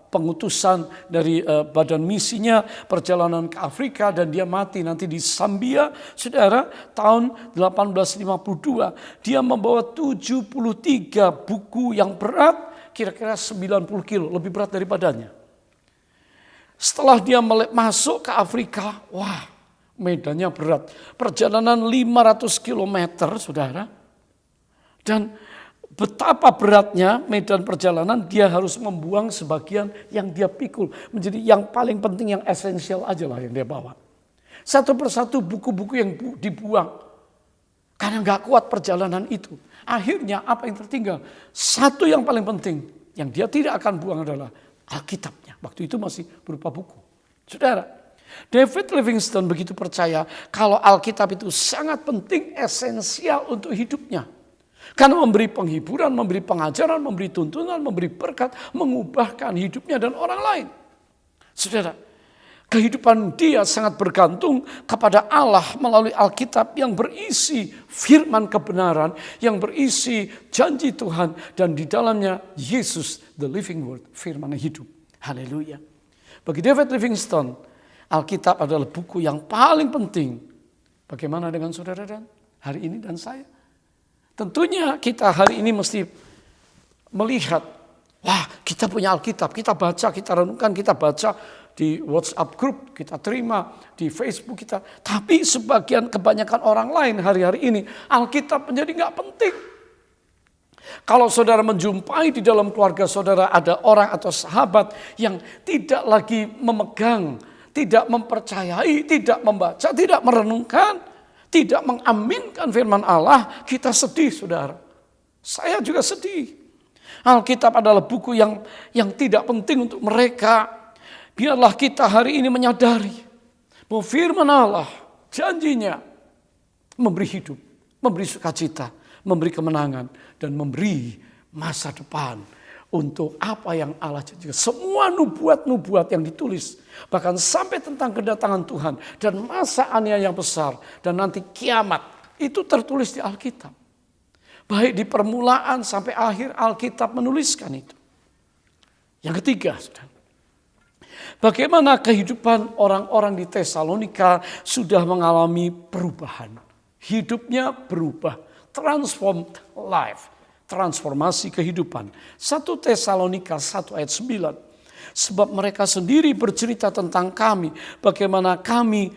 pengutusan dari badan misinya perjalanan ke Afrika, dan dia mati nanti di Zambia. Saudara, tahun 1852 dia membawa 73 buku yang berat, kira-kira 90 kilo, lebih berat dari badannya. Setelah dia masuk ke Afrika, wah, medannya berat. Perjalanan 500 km, saudara. Dan betapa beratnya medan perjalanan, dia harus membuang sebagian yang dia pikul. Menjadi yang paling penting, yang esensial aja lah yang dia bawa. Satu persatu buku-buku yang dibuang. Karena gak kuat perjalanan itu. Akhirnya apa yang tertinggal? Satu yang paling penting, yang dia tidak akan buang adalah Alkitabnya. Waktu itu masih berupa buku. Saudara, David Livingstone begitu percaya kalau Alkitab itu sangat penting, esensial untuk hidupnya. Karena memberi penghiburan, memberi pengajaran, memberi tuntunan, memberi berkat, mengubahkan hidupnya dan orang lain. Saudara, kehidupan dia sangat bergantung kepada Allah melalui Alkitab yang berisi firman kebenaran, yang berisi janji Tuhan, dan di dalamnya Yesus, the living word, firman hidup. Haleluya. Bagi David Livingstone, Alkitab adalah buku yang paling penting. Bagaimana dengan saudara dan hari ini dan saya? Tentunya kita hari ini mesti melihat, wah, kita punya Alkitab, kita baca, kita renungkan, kita baca di WhatsApp group, kita terima di Facebook kita. Tapi kebanyakan orang lain hari-hari ini, Alkitab menjadi nggak penting. Kalau saudara menjumpai di dalam keluarga saudara ada orang atau sahabat yang tidak lagi memegang, tidak mempercayai, tidak membaca, tidak merenungkan, tidak mengaminkan firman Allah, kita sedih, saudara. Saya juga sedih. Alkitab adalah buku yang tidak penting untuk mereka. Biarlah kita hari ini menyadari bahwa firman Allah, janjinya memberi hidup, memberi sukacita, memberi kemenangan, dan memberi masa depan untuk apa yang Allah janjikan. Semua nubuat-nubuat yang ditulis, bahkan sampai tentang kedatangan Tuhan dan masa aniaya yang besar dan nanti kiamat, itu tertulis di Alkitab. Baik di permulaan sampai akhir Alkitab menuliskan itu. Yang ketiga, saudara, bagaimana kehidupan orang-orang di Tesalonika sudah mengalami perubahan. Hidupnya berubah, transformed life. Transformasi kehidupan. 1 Tesalonika 1 ayat 9. Sebab mereka sendiri bercerita tentang kami, bagaimana kamu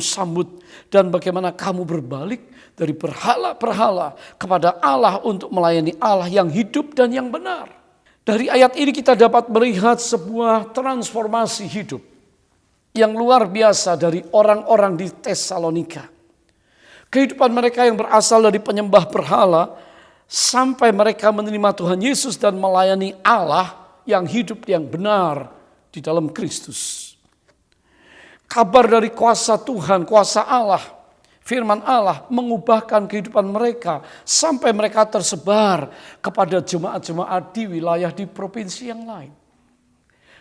sambut, dan bagaimana kamu berbalik dari berhala-berhala kepada Allah untuk melayani Allah yang hidup dan yang benar. Dari ayat ini kita dapat melihat sebuah transformasi hidup yang luar biasa dari orang-orang di Tesalonika. Kehidupan mereka yang berasal dari penyembah berhala, sampai mereka menerima Tuhan Yesus dan melayani Allah yang hidup yang benar di dalam Kristus. Kabar dari kuasa Tuhan, kuasa Allah, firman Allah mengubahkan kehidupan mereka sampai mereka tersebar kepada jemaat-jemaat di wilayah di provinsi yang lain.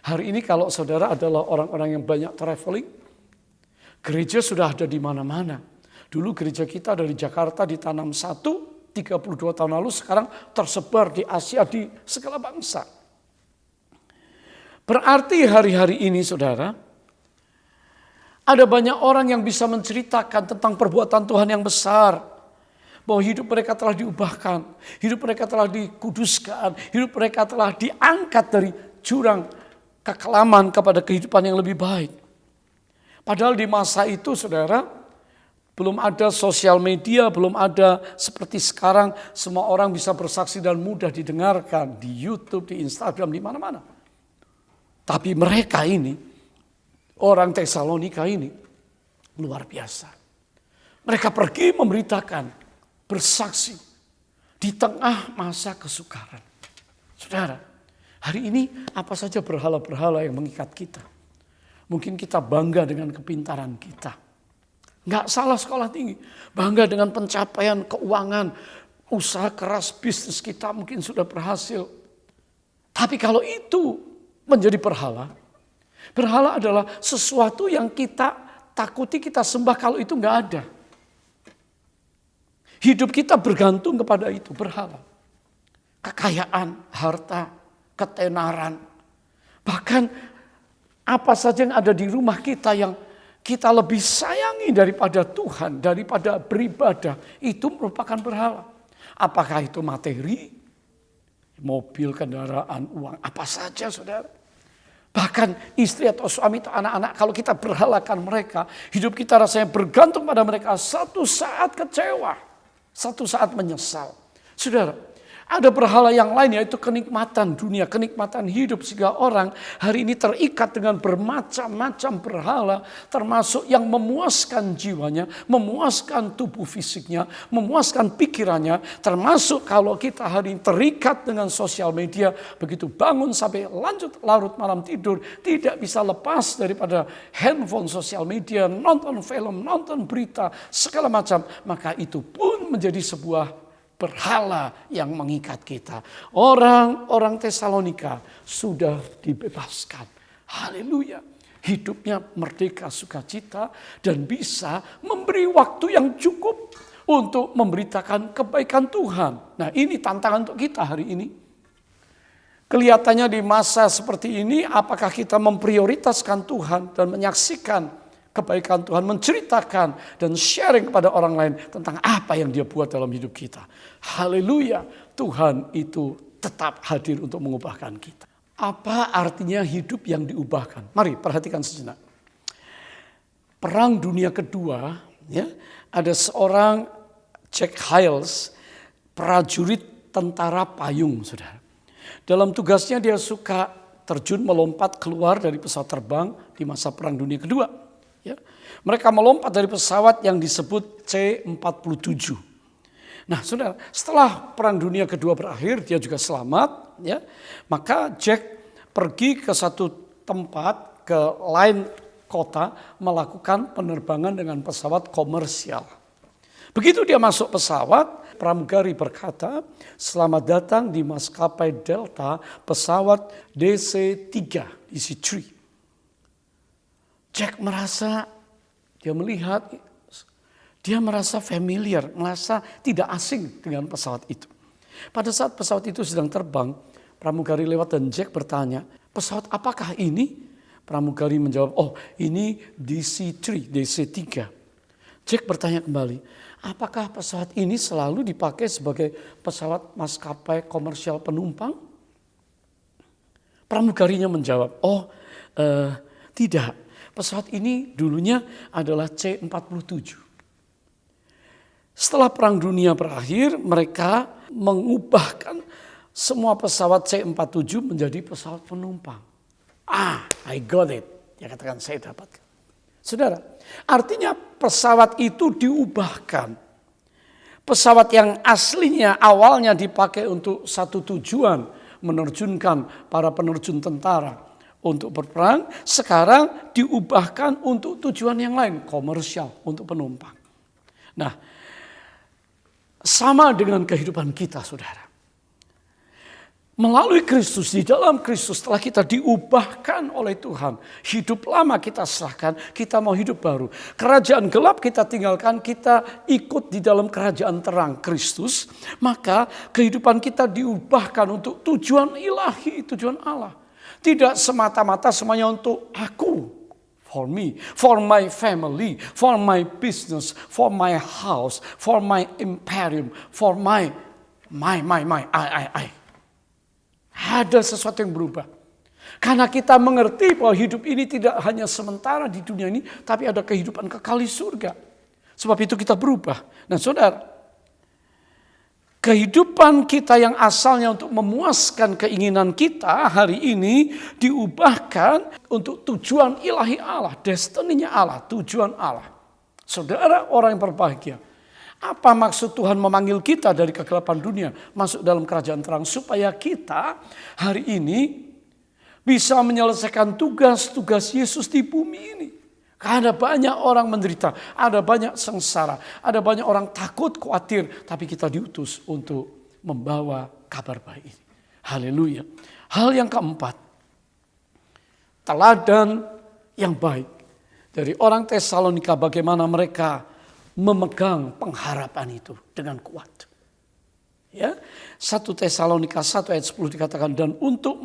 Hari ini kalau saudara adalah orang-orang yang banyak traveling, gereja sudah ada di mana-mana. Dulu gereja kita dari Jakarta ditanam 32 tahun lalu, sekarang tersebar di Asia, di segala bangsa. Berarti hari-hari ini saudara, ada banyak orang yang bisa menceritakan tentang perbuatan Tuhan yang besar. Bahwa hidup mereka telah diubahkan, hidup mereka telah dikuduskan, hidup mereka telah diangkat dari jurang kekelaman kepada kehidupan yang lebih baik. Padahal di masa itu saudara, belum ada sosial media, belum ada seperti sekarang semua orang bisa bersaksi dan mudah didengarkan di YouTube, di Instagram, di mana-mana. Tapi mereka ini, orang Tesalonika ini, luar biasa. Mereka pergi memberitakan, bersaksi di tengah masa kesukaran. Saudara, hari ini apa saja berhala-berhala yang mengikat kita. Mungkin kita bangga dengan kepintaran kita. Nggak salah sekolah tinggi, bangga dengan pencapaian keuangan, usaha keras bisnis kita mungkin sudah berhasil. Tapi kalau itu menjadi berhala, berhala adalah sesuatu yang kita takuti, kita sembah kalau itu nggak ada. Hidup kita bergantung kepada itu, berhala. Kekayaan, harta, ketenaran, bahkan apa saja yang ada di rumah kita yang kita lebih sayangi daripada Tuhan, daripada beribadah, itu merupakan berhala. Apakah itu materi, mobil, kendaraan, uang, apa saja saudara. Bahkan istri atau suami atau anak-anak, kalau kita berhalakan mereka, hidup kita rasanya bergantung pada mereka, satu saat kecewa, satu saat menyesal. Saudara, ada berhala yang lain, yaitu kenikmatan dunia, kenikmatan hidup, sehingga orang hari ini terikat dengan bermacam-macam berhala, termasuk yang memuaskan jiwanya, memuaskan tubuh fisiknya, memuaskan pikirannya, termasuk kalau kita hari ini terikat dengan sosial media, begitu bangun sampai lanjut larut malam tidur, tidak bisa lepas daripada handphone, sosial media, nonton film, nonton berita, segala macam, maka itu pun menjadi sebuah berhala yang mengikat kita. Orang-orang Tesalonika sudah dibebaskan. Haleluya. Hidupnya merdeka, sukacita, dan bisa memberi waktu yang cukup untuk memberitakan kebaikan Tuhan. Nah, ini tantangan untuk kita hari ini. Kelihatannya di masa seperti ini, apakah kita memprioritaskan Tuhan dan menyaksikan kebaikan Tuhan, menceritakan dan sharing kepada orang lain tentang apa yang dia buat dalam hidup kita. Haleluya, Tuhan itu tetap hadir untuk mengubahkan kita. Apa artinya hidup yang diubahkan? Mari perhatikan sejenak. Perang Dunia Kedua, ya, ada seorang Jack Hyles, prajurit tentara payung, saudara. Dalam tugasnya dia suka terjun melompat keluar dari pesawat terbang di masa Perang Dunia Kedua. Ya, mereka melompat dari pesawat yang disebut C-47. Nah, saudara, setelah Perang Dunia Kedua berakhir, dia juga selamat. Ya, maka Jack pergi ke satu tempat, ke lain kota, melakukan penerbangan dengan pesawat komersial. Begitu dia masuk pesawat, pramugari berkata, "Selamat datang di maskapai Delta pesawat DC-3, DC-3." Jack merasa, dia merasa familiar, merasa tidak asing dengan pesawat itu. Pada saat pesawat itu sedang terbang, pramugari lewat dan Jack bertanya, "Pesawat apakah ini?" Pramugari menjawab, "Oh, ini DC-3, DC-3. Jack bertanya kembali, "Apakah pesawat ini selalu dipakai sebagai pesawat maskapai komersial penumpang?" Pramugarinya menjawab, "Oh, tidak. Pesawat ini dulunya adalah C-47. Setelah Perang Dunia berakhir, mereka mengubahkan semua pesawat C-47 menjadi pesawat penumpang." I got it. Dia katakan, "Saya dapatkan." Saudara, artinya pesawat itu diubahkan. Pesawat yang aslinya awalnya dipakai untuk satu tujuan, menerjunkan para penerjun tentara untuk berperang, sekarang diubahkan untuk tujuan yang lain, komersial, untuk penumpang. Nah, sama dengan kehidupan kita, saudara. Melalui Kristus, di dalam Kristus setelah kita diubahkan oleh Tuhan. Hidup lama kita serahkan, kita mau hidup baru. Kerajaan gelap kita tinggalkan, kita ikut di dalam kerajaan terang Kristus. Maka kehidupan kita diubahkan untuk tujuan ilahi, tujuan Allah. Tidak semata-mata semuanya untuk aku. For me, for my family, for my business, for my house, for my imperium, for my. Ada sesuatu yang berubah. Karena kita mengerti bahwa hidup ini tidak hanya sementara di dunia ini, tapi ada kehidupan kekal di surga. Sebab itu kita berubah. Nah, saudara, kehidupan kita yang asalnya untuk memuaskan keinginan kita hari ini diubahkan untuk tujuan ilahi Allah, destininya Allah, tujuan Allah. Saudara, orang yang berbahagia. Apa maksud Tuhan memanggil kita dari kegelapan dunia masuk dalam kerajaan terang? Supaya kita hari ini bisa menyelesaikan tugas-tugas Yesus di bumi ini. Karena banyak orang menderita, ada banyak sengsara, ada banyak orang takut, khawatir. Tapi kita diutus untuk membawa kabar baik ini. Haleluya. Hal yang keempat, teladan yang baik dari orang Tesalonika, bagaimana mereka memegang pengharapan itu dengan kuat. Ya, 1 Tesalonika 1 ayat 10 dikatakan, "Dan untuk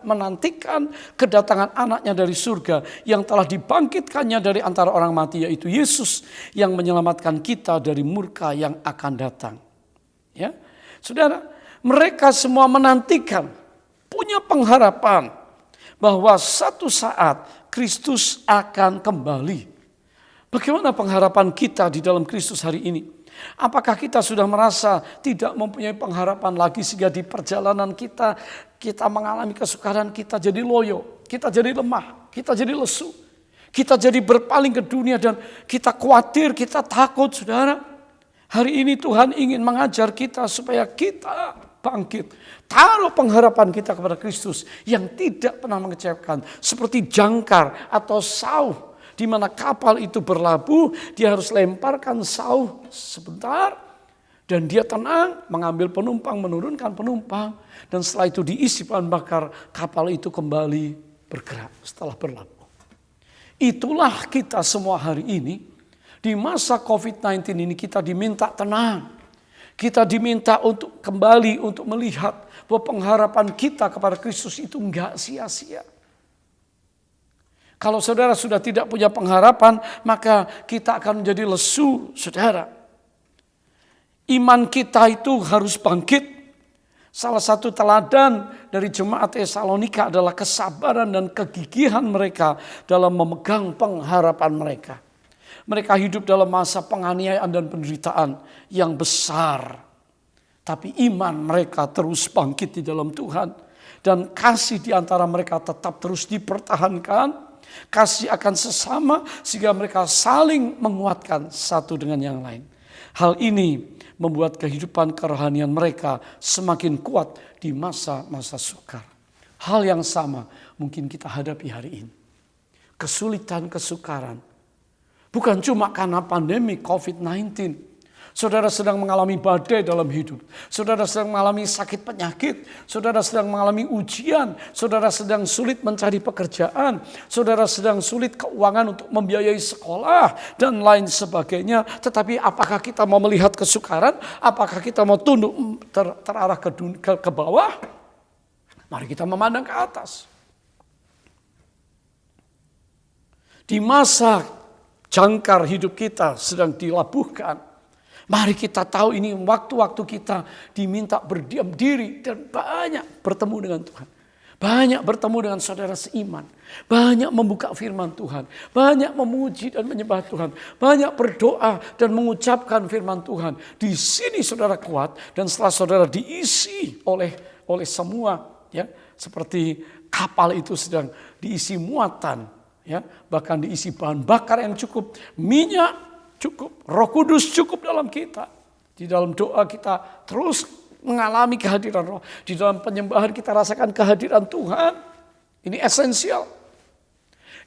menantikan kedatangan anaknya dari surga yang telah dibangkitkannya dari antara orang mati, yaitu Yesus yang menyelamatkan kita dari murka yang akan datang." Ya, saudara, mereka semua menantikan, punya pengharapan bahwa satu saat Kristus akan kembali. Bagaimana pengharapan kita di dalam Kristus hari ini? Apakah kita sudah merasa tidak mempunyai pengharapan lagi sehingga di perjalanan kita mengalami kesukaran, kita jadi loyo, kita jadi lemah, kita jadi lesu, kita jadi berpaling ke dunia dan kita khawatir, kita takut, saudara. Hari ini Tuhan ingin mengajar kita supaya kita bangkit. Taruh pengharapan kita kepada Kristus yang tidak pernah mengecewakan. Seperti jangkar atau sauh. Di mana kapal itu berlabuh, dia harus lemparkan sauh sebentar. Dan dia tenang, mengambil penumpang, menurunkan penumpang. Dan setelah itu diisi bahan bakar, kapal itu kembali bergerak setelah berlabuh. Itulah kita semua hari ini. Di masa COVID-19 ini kita diminta tenang. Kita diminta untuk kembali untuk melihat bahwa pengharapan kita kepada Kristus itu enggak sia-sia. Kalau saudara sudah tidak punya pengharapan, maka kita akan menjadi lesu, saudara. Iman kita itu harus bangkit. Salah satu teladan dari jemaat Tesalonika adalah kesabaran dan kegigihan mereka dalam memegang pengharapan mereka. Mereka hidup dalam masa penganiayaan dan penderitaan yang besar. Tapi iman mereka terus bangkit di dalam Tuhan. Dan kasih di antara mereka tetap terus dipertahankan. Kasih akan sesama sehingga mereka saling menguatkan satu dengan yang lain. Hal ini membuat kehidupan kerohanian mereka semakin kuat di masa-masa sukar. Hal yang sama mungkin kita hadapi hari ini. Kesulitan, kesukaran. Bukan cuma karena pandemi COVID-19. Saudara sedang mengalami badai dalam hidup. Saudara sedang mengalami sakit penyakit. Saudara sedang mengalami ujian. Saudara sedang sulit mencari pekerjaan. Saudara sedang sulit keuangan untuk membiayai sekolah dan lain sebagainya. Tetapi apakah kita mau melihat kesukaran? Apakah kita mau tunduk terarah ke bawah? Mari kita memandang ke atas. Di masa jangkar hidup kita sedang dilabuhkan. Mari kita tahu ini waktu-waktu kita diminta berdiam diri dan banyak bertemu dengan Tuhan. Banyak bertemu dengan saudara seiman. Banyak membuka firman Tuhan. Banyak memuji dan menyembah Tuhan. Banyak berdoa dan mengucapkan firman Tuhan. Di sini saudara kuat dan setelah saudara diisi oleh semua, ya, seperti kapal itu sedang diisi muatan, ya, bahkan diisi bahan bakar yang cukup, minyak cukup, Roh Kudus cukup dalam kita. Di dalam doa kita terus mengalami kehadiran Roh. Di dalam penyembahan kita rasakan kehadiran Tuhan. Ini esensial.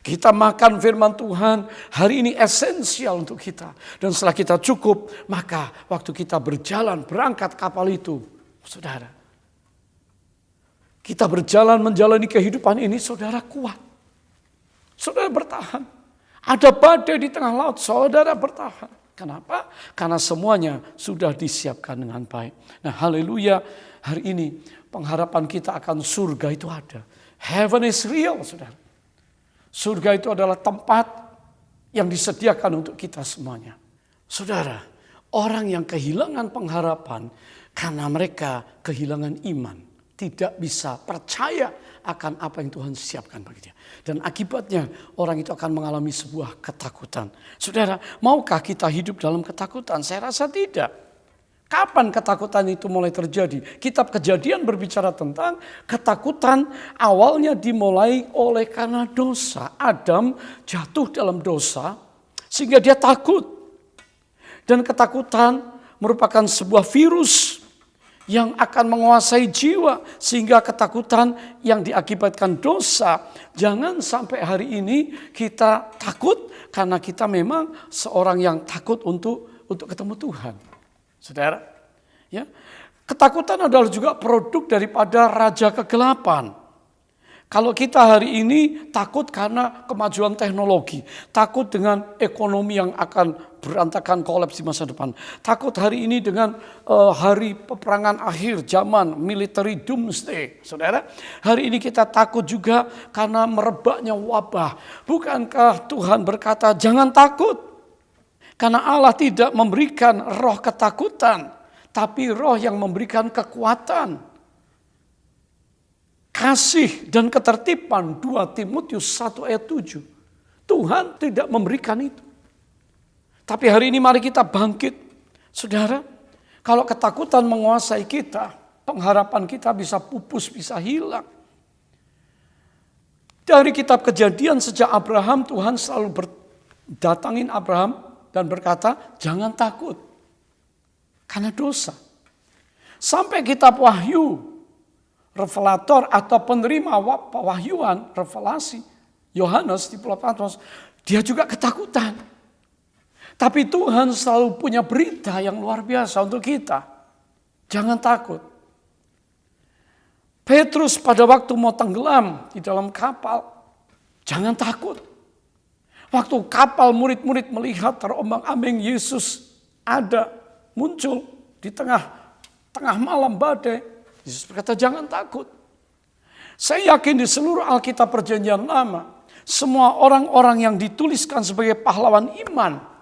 Kita makan firman Tuhan hari ini esensial untuk kita. Dan setelah kita cukup, maka waktu kita berjalan, berangkat kapal itu, saudara, kita berjalan menjalani kehidupan ini, saudara kuat. Saudara bertahan. Ada badai di tengah laut, saudara bertahan. Kenapa? Karena semuanya sudah disiapkan dengan baik. Nah, haleluya, hari ini pengharapan kita akan surga itu ada. Heaven is real, saudara. Surga itu adalah tempat yang disediakan untuk kita semuanya. Saudara, orang yang kehilangan pengharapan karena mereka kehilangan iman, tidak bisa percaya akan apa yang Tuhan siapkan bagi dia. Dan akibatnya orang itu akan mengalami sebuah ketakutan. Saudara, maukah kita hidup dalam ketakutan? Saya rasa tidak. Kapan ketakutan itu mulai terjadi? Kitab Kejadian berbicara tentang ketakutan awalnya dimulai oleh karena dosa. Adam jatuh dalam dosa sehingga dia takut. Dan ketakutan merupakan sebuah virus yang akan menguasai jiwa sehingga ketakutan yang diakibatkan dosa. Jangan sampai hari ini kita takut karena kita memang seorang yang takut untuk ketemu Tuhan. Saudara, ya. Ketakutan adalah juga produk daripada raja kegelapan. Kalau kita hari ini takut karena kemajuan teknologi, takut dengan ekonomi yang akan berantakan kolaps di masa depan, takut hari ini dengan hari peperangan akhir zaman, military doomsday. Saudara, hari ini kita takut juga karena merebaknya wabah. Bukankah Tuhan berkata jangan takut? Karena Allah tidak memberikan roh ketakutan, tapi roh yang memberikan kekuatan, kasih dan ketertiban. 2 Timotius 1 ayat 7. Tuhan tidak memberikan itu. Tapi hari ini mari kita bangkit. Saudara, kalau ketakutan menguasai kita, pengharapan kita bisa pupus, bisa hilang. Dari kitab Kejadian sejak Abraham, Tuhan selalu datangin Abraham dan berkata, jangan takut. Karena dosa. Sampai kitab Wahyu, revelator atau penerima pewahyuan, revelasi, Yohanes di Pulau Patmos, dia juga ketakutan. Tapi Tuhan selalu punya berita yang luar biasa untuk kita. Jangan takut. Petrus pada waktu mau tenggelam di dalam kapal, jangan takut. Waktu kapal murid-murid melihat terombang-ambing Yesus ada, muncul di tengah malam badai, Yesus berkata jangan takut. Saya yakin di seluruh Alkitab Perjanjian Lama, semua orang-orang yang dituliskan sebagai pahlawan iman,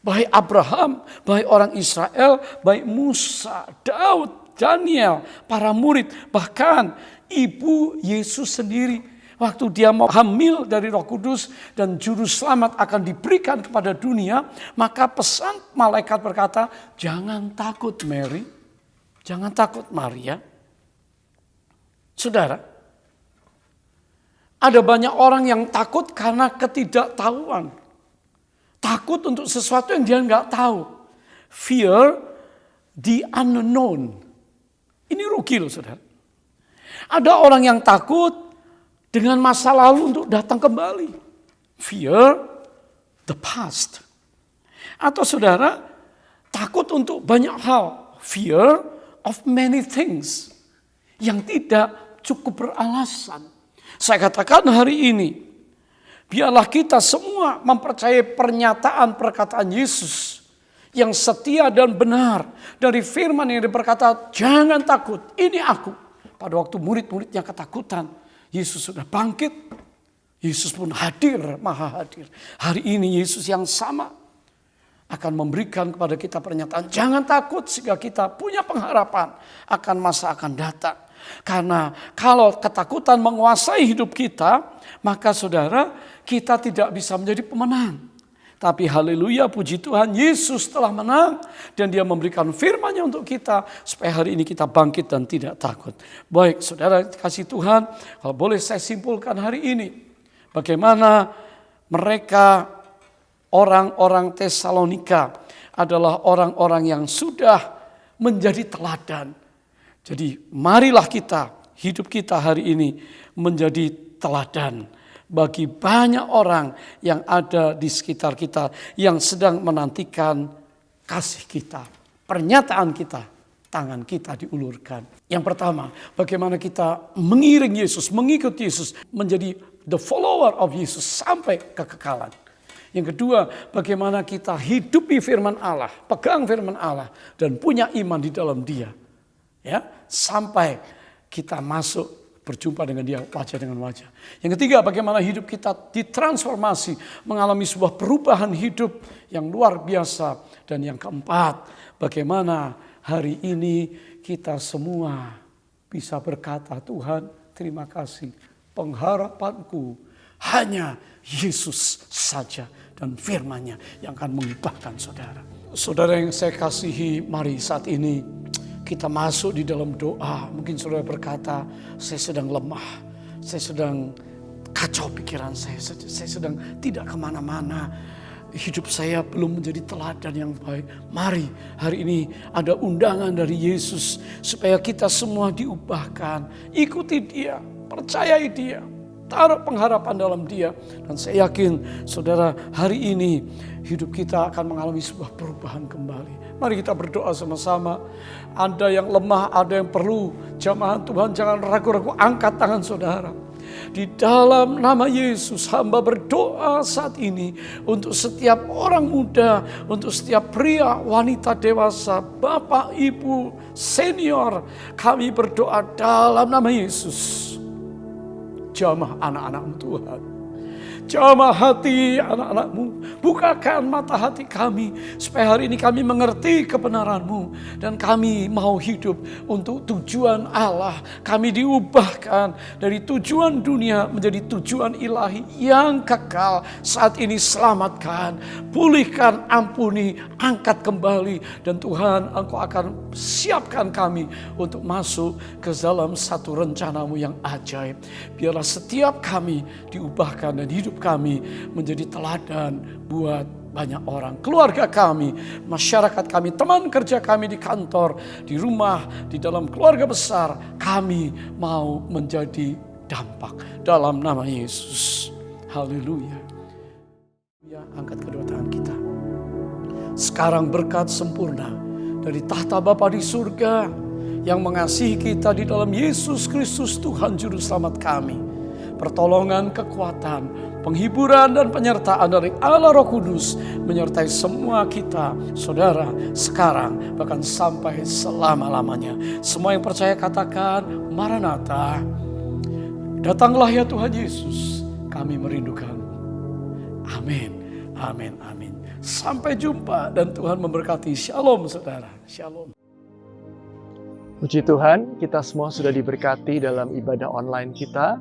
baik Abraham, baik orang Israel, baik Musa, Daud, Daniel, para murid, bahkan ibu Yesus sendiri, waktu dia mau hamil dari Roh Kudus dan juru selamat akan diberikan kepada dunia, maka pesan malaikat berkata, jangan takut Mary. Jangan takut Maria. Saudara, ada banyak orang yang takut karena ketidaktahuan. Takut untuk sesuatu yang dia nggak tahu. Fear the unknown. Ini rugi loh saudara. Ada orang yang takut dengan masa lalu untuk datang kembali. Fear the past. Atau saudara, takut untuk banyak hal. Fear of many things. Yang tidak cukup beralasan. Saya katakan hari ini, biarlah kita semua mempercayai pernyataan perkataan Yesus yang setia dan benar. Dari firman yang berkata, jangan takut, ini aku. Pada waktu murid-muridnya ketakutan, Yesus sudah bangkit. Yesus pun hadir, maha hadir. Hari ini Yesus yang sama akan memberikan kepada kita pernyataan, jangan takut, sehingga kita punya pengharapan akan masa akan datang. Karena kalau ketakutan menguasai hidup kita, maka saudara, kita tidak bisa menjadi pemenang. Tapi haleluya, puji Tuhan, Yesus telah menang dan dia memberikan firman-Nya untuk kita supaya hari ini kita bangkit dan tidak takut. Baik, saudara kasih Tuhan, kalau boleh saya simpulkan hari ini, bagaimana mereka orang-orang Tesalonika adalah orang-orang yang sudah menjadi teladan. Jadi marilah kita, hidup kita hari ini menjadi teladan bagi banyak orang yang ada di sekitar kita yang sedang menantikan kasih kita, pernyataan kita, tangan kita diulurkan. Yang pertama, bagaimana kita mengiring Yesus, mengikut Yesus, menjadi the follower of Yesus sampai kekekalan. Yang kedua, bagaimana kita hidupi firman Allah, pegang firman Allah dan punya iman di dalam Dia. Ya, sampai kita masuk berjumpa dengan Dia wajah dengan wajah. Yang ketiga, bagaimana hidup kita ditransformasi, mengalami sebuah perubahan hidup yang luar biasa. Dan yang keempat, bagaimana hari ini kita semua bisa berkata, Tuhan terima kasih, pengharapanku hanya Yesus saja dan firman-Nya yang akan mengubahkan saudara. Saudara yang saya kasihi, mari saat ini kita masuk di dalam doa. Mungkin saudara berkata, saya sedang lemah, saya sedang kacau pikiran saya sedang tidak kemana-mana. Hidup saya belum menjadi teladan yang baik. Mari hari ini ada undangan dari Yesus supaya kita semua diubahkan. Ikuti Dia, percayai Dia, taruh pengharapan dalam Dia. Dan saya yakin saudara hari ini hidup kita akan mengalami sebuah perubahan kembali. Mari kita berdoa sama-sama. Ada yang lemah, ada yang perlu jamaah Tuhan, jangan ragu-ragu, angkat tangan saudara. Di dalam nama Yesus, hamba berdoa saat ini untuk setiap orang muda, untuk setiap pria, wanita dewasa, bapak, ibu, senior. Kami berdoa dalam nama Yesus. Jamah anak-anak-Mu Tuhan. Jamah hati anak-anak-Mu, bukakan mata hati kami, supaya hari ini kami mengerti kebenaran-Mu, dan kami mau hidup untuk tujuan Allah. Kami diubahkan dari tujuan dunia menjadi tujuan ilahi yang kekal. Saat ini selamatkan, pulihkan, ampuni, angkat kembali, dan Tuhan Engkau akan siapkan kami untuk masuk ke dalam satu rencana-Mu yang ajaib. Biarlah setiap kami diubahkan dan hidup kami menjadi teladan buat banyak orang. Keluarga kami, masyarakat kami, teman kerja kami di kantor, di rumah, di dalam keluarga besar. Kami mau menjadi dampak dalam nama Yesus. Haleluya. Ya, angkat kedua tangan kita. Sekarang berkat sempurna dari tahta Bapa di surga yang mengasihi kita di dalam Yesus Kristus Tuhan Juru Selamat kami. Pertolongan, kekuatan, penghiburan dan penyertaan dari Allah Roh Kudus menyertai semua kita, saudara, sekarang bahkan sampai selama-lamanya. Semua yang percaya katakan, Maranatha. Datanglah ya Tuhan Yesus, kami merindukan. Amin, amin, amin. Sampai jumpa dan Tuhan memberkati. Shalom saudara, shalom. Puji Tuhan, kita semua sudah diberkati dalam ibadah online kita.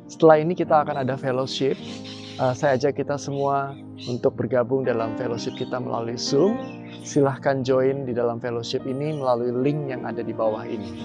Setelah ini kita akan ada fellowship. Saya ajak kita semua untuk bergabung dalam fellowship kita melalui Zoom. Silahkan join di dalam fellowship ini melalui link yang ada di bawah ini.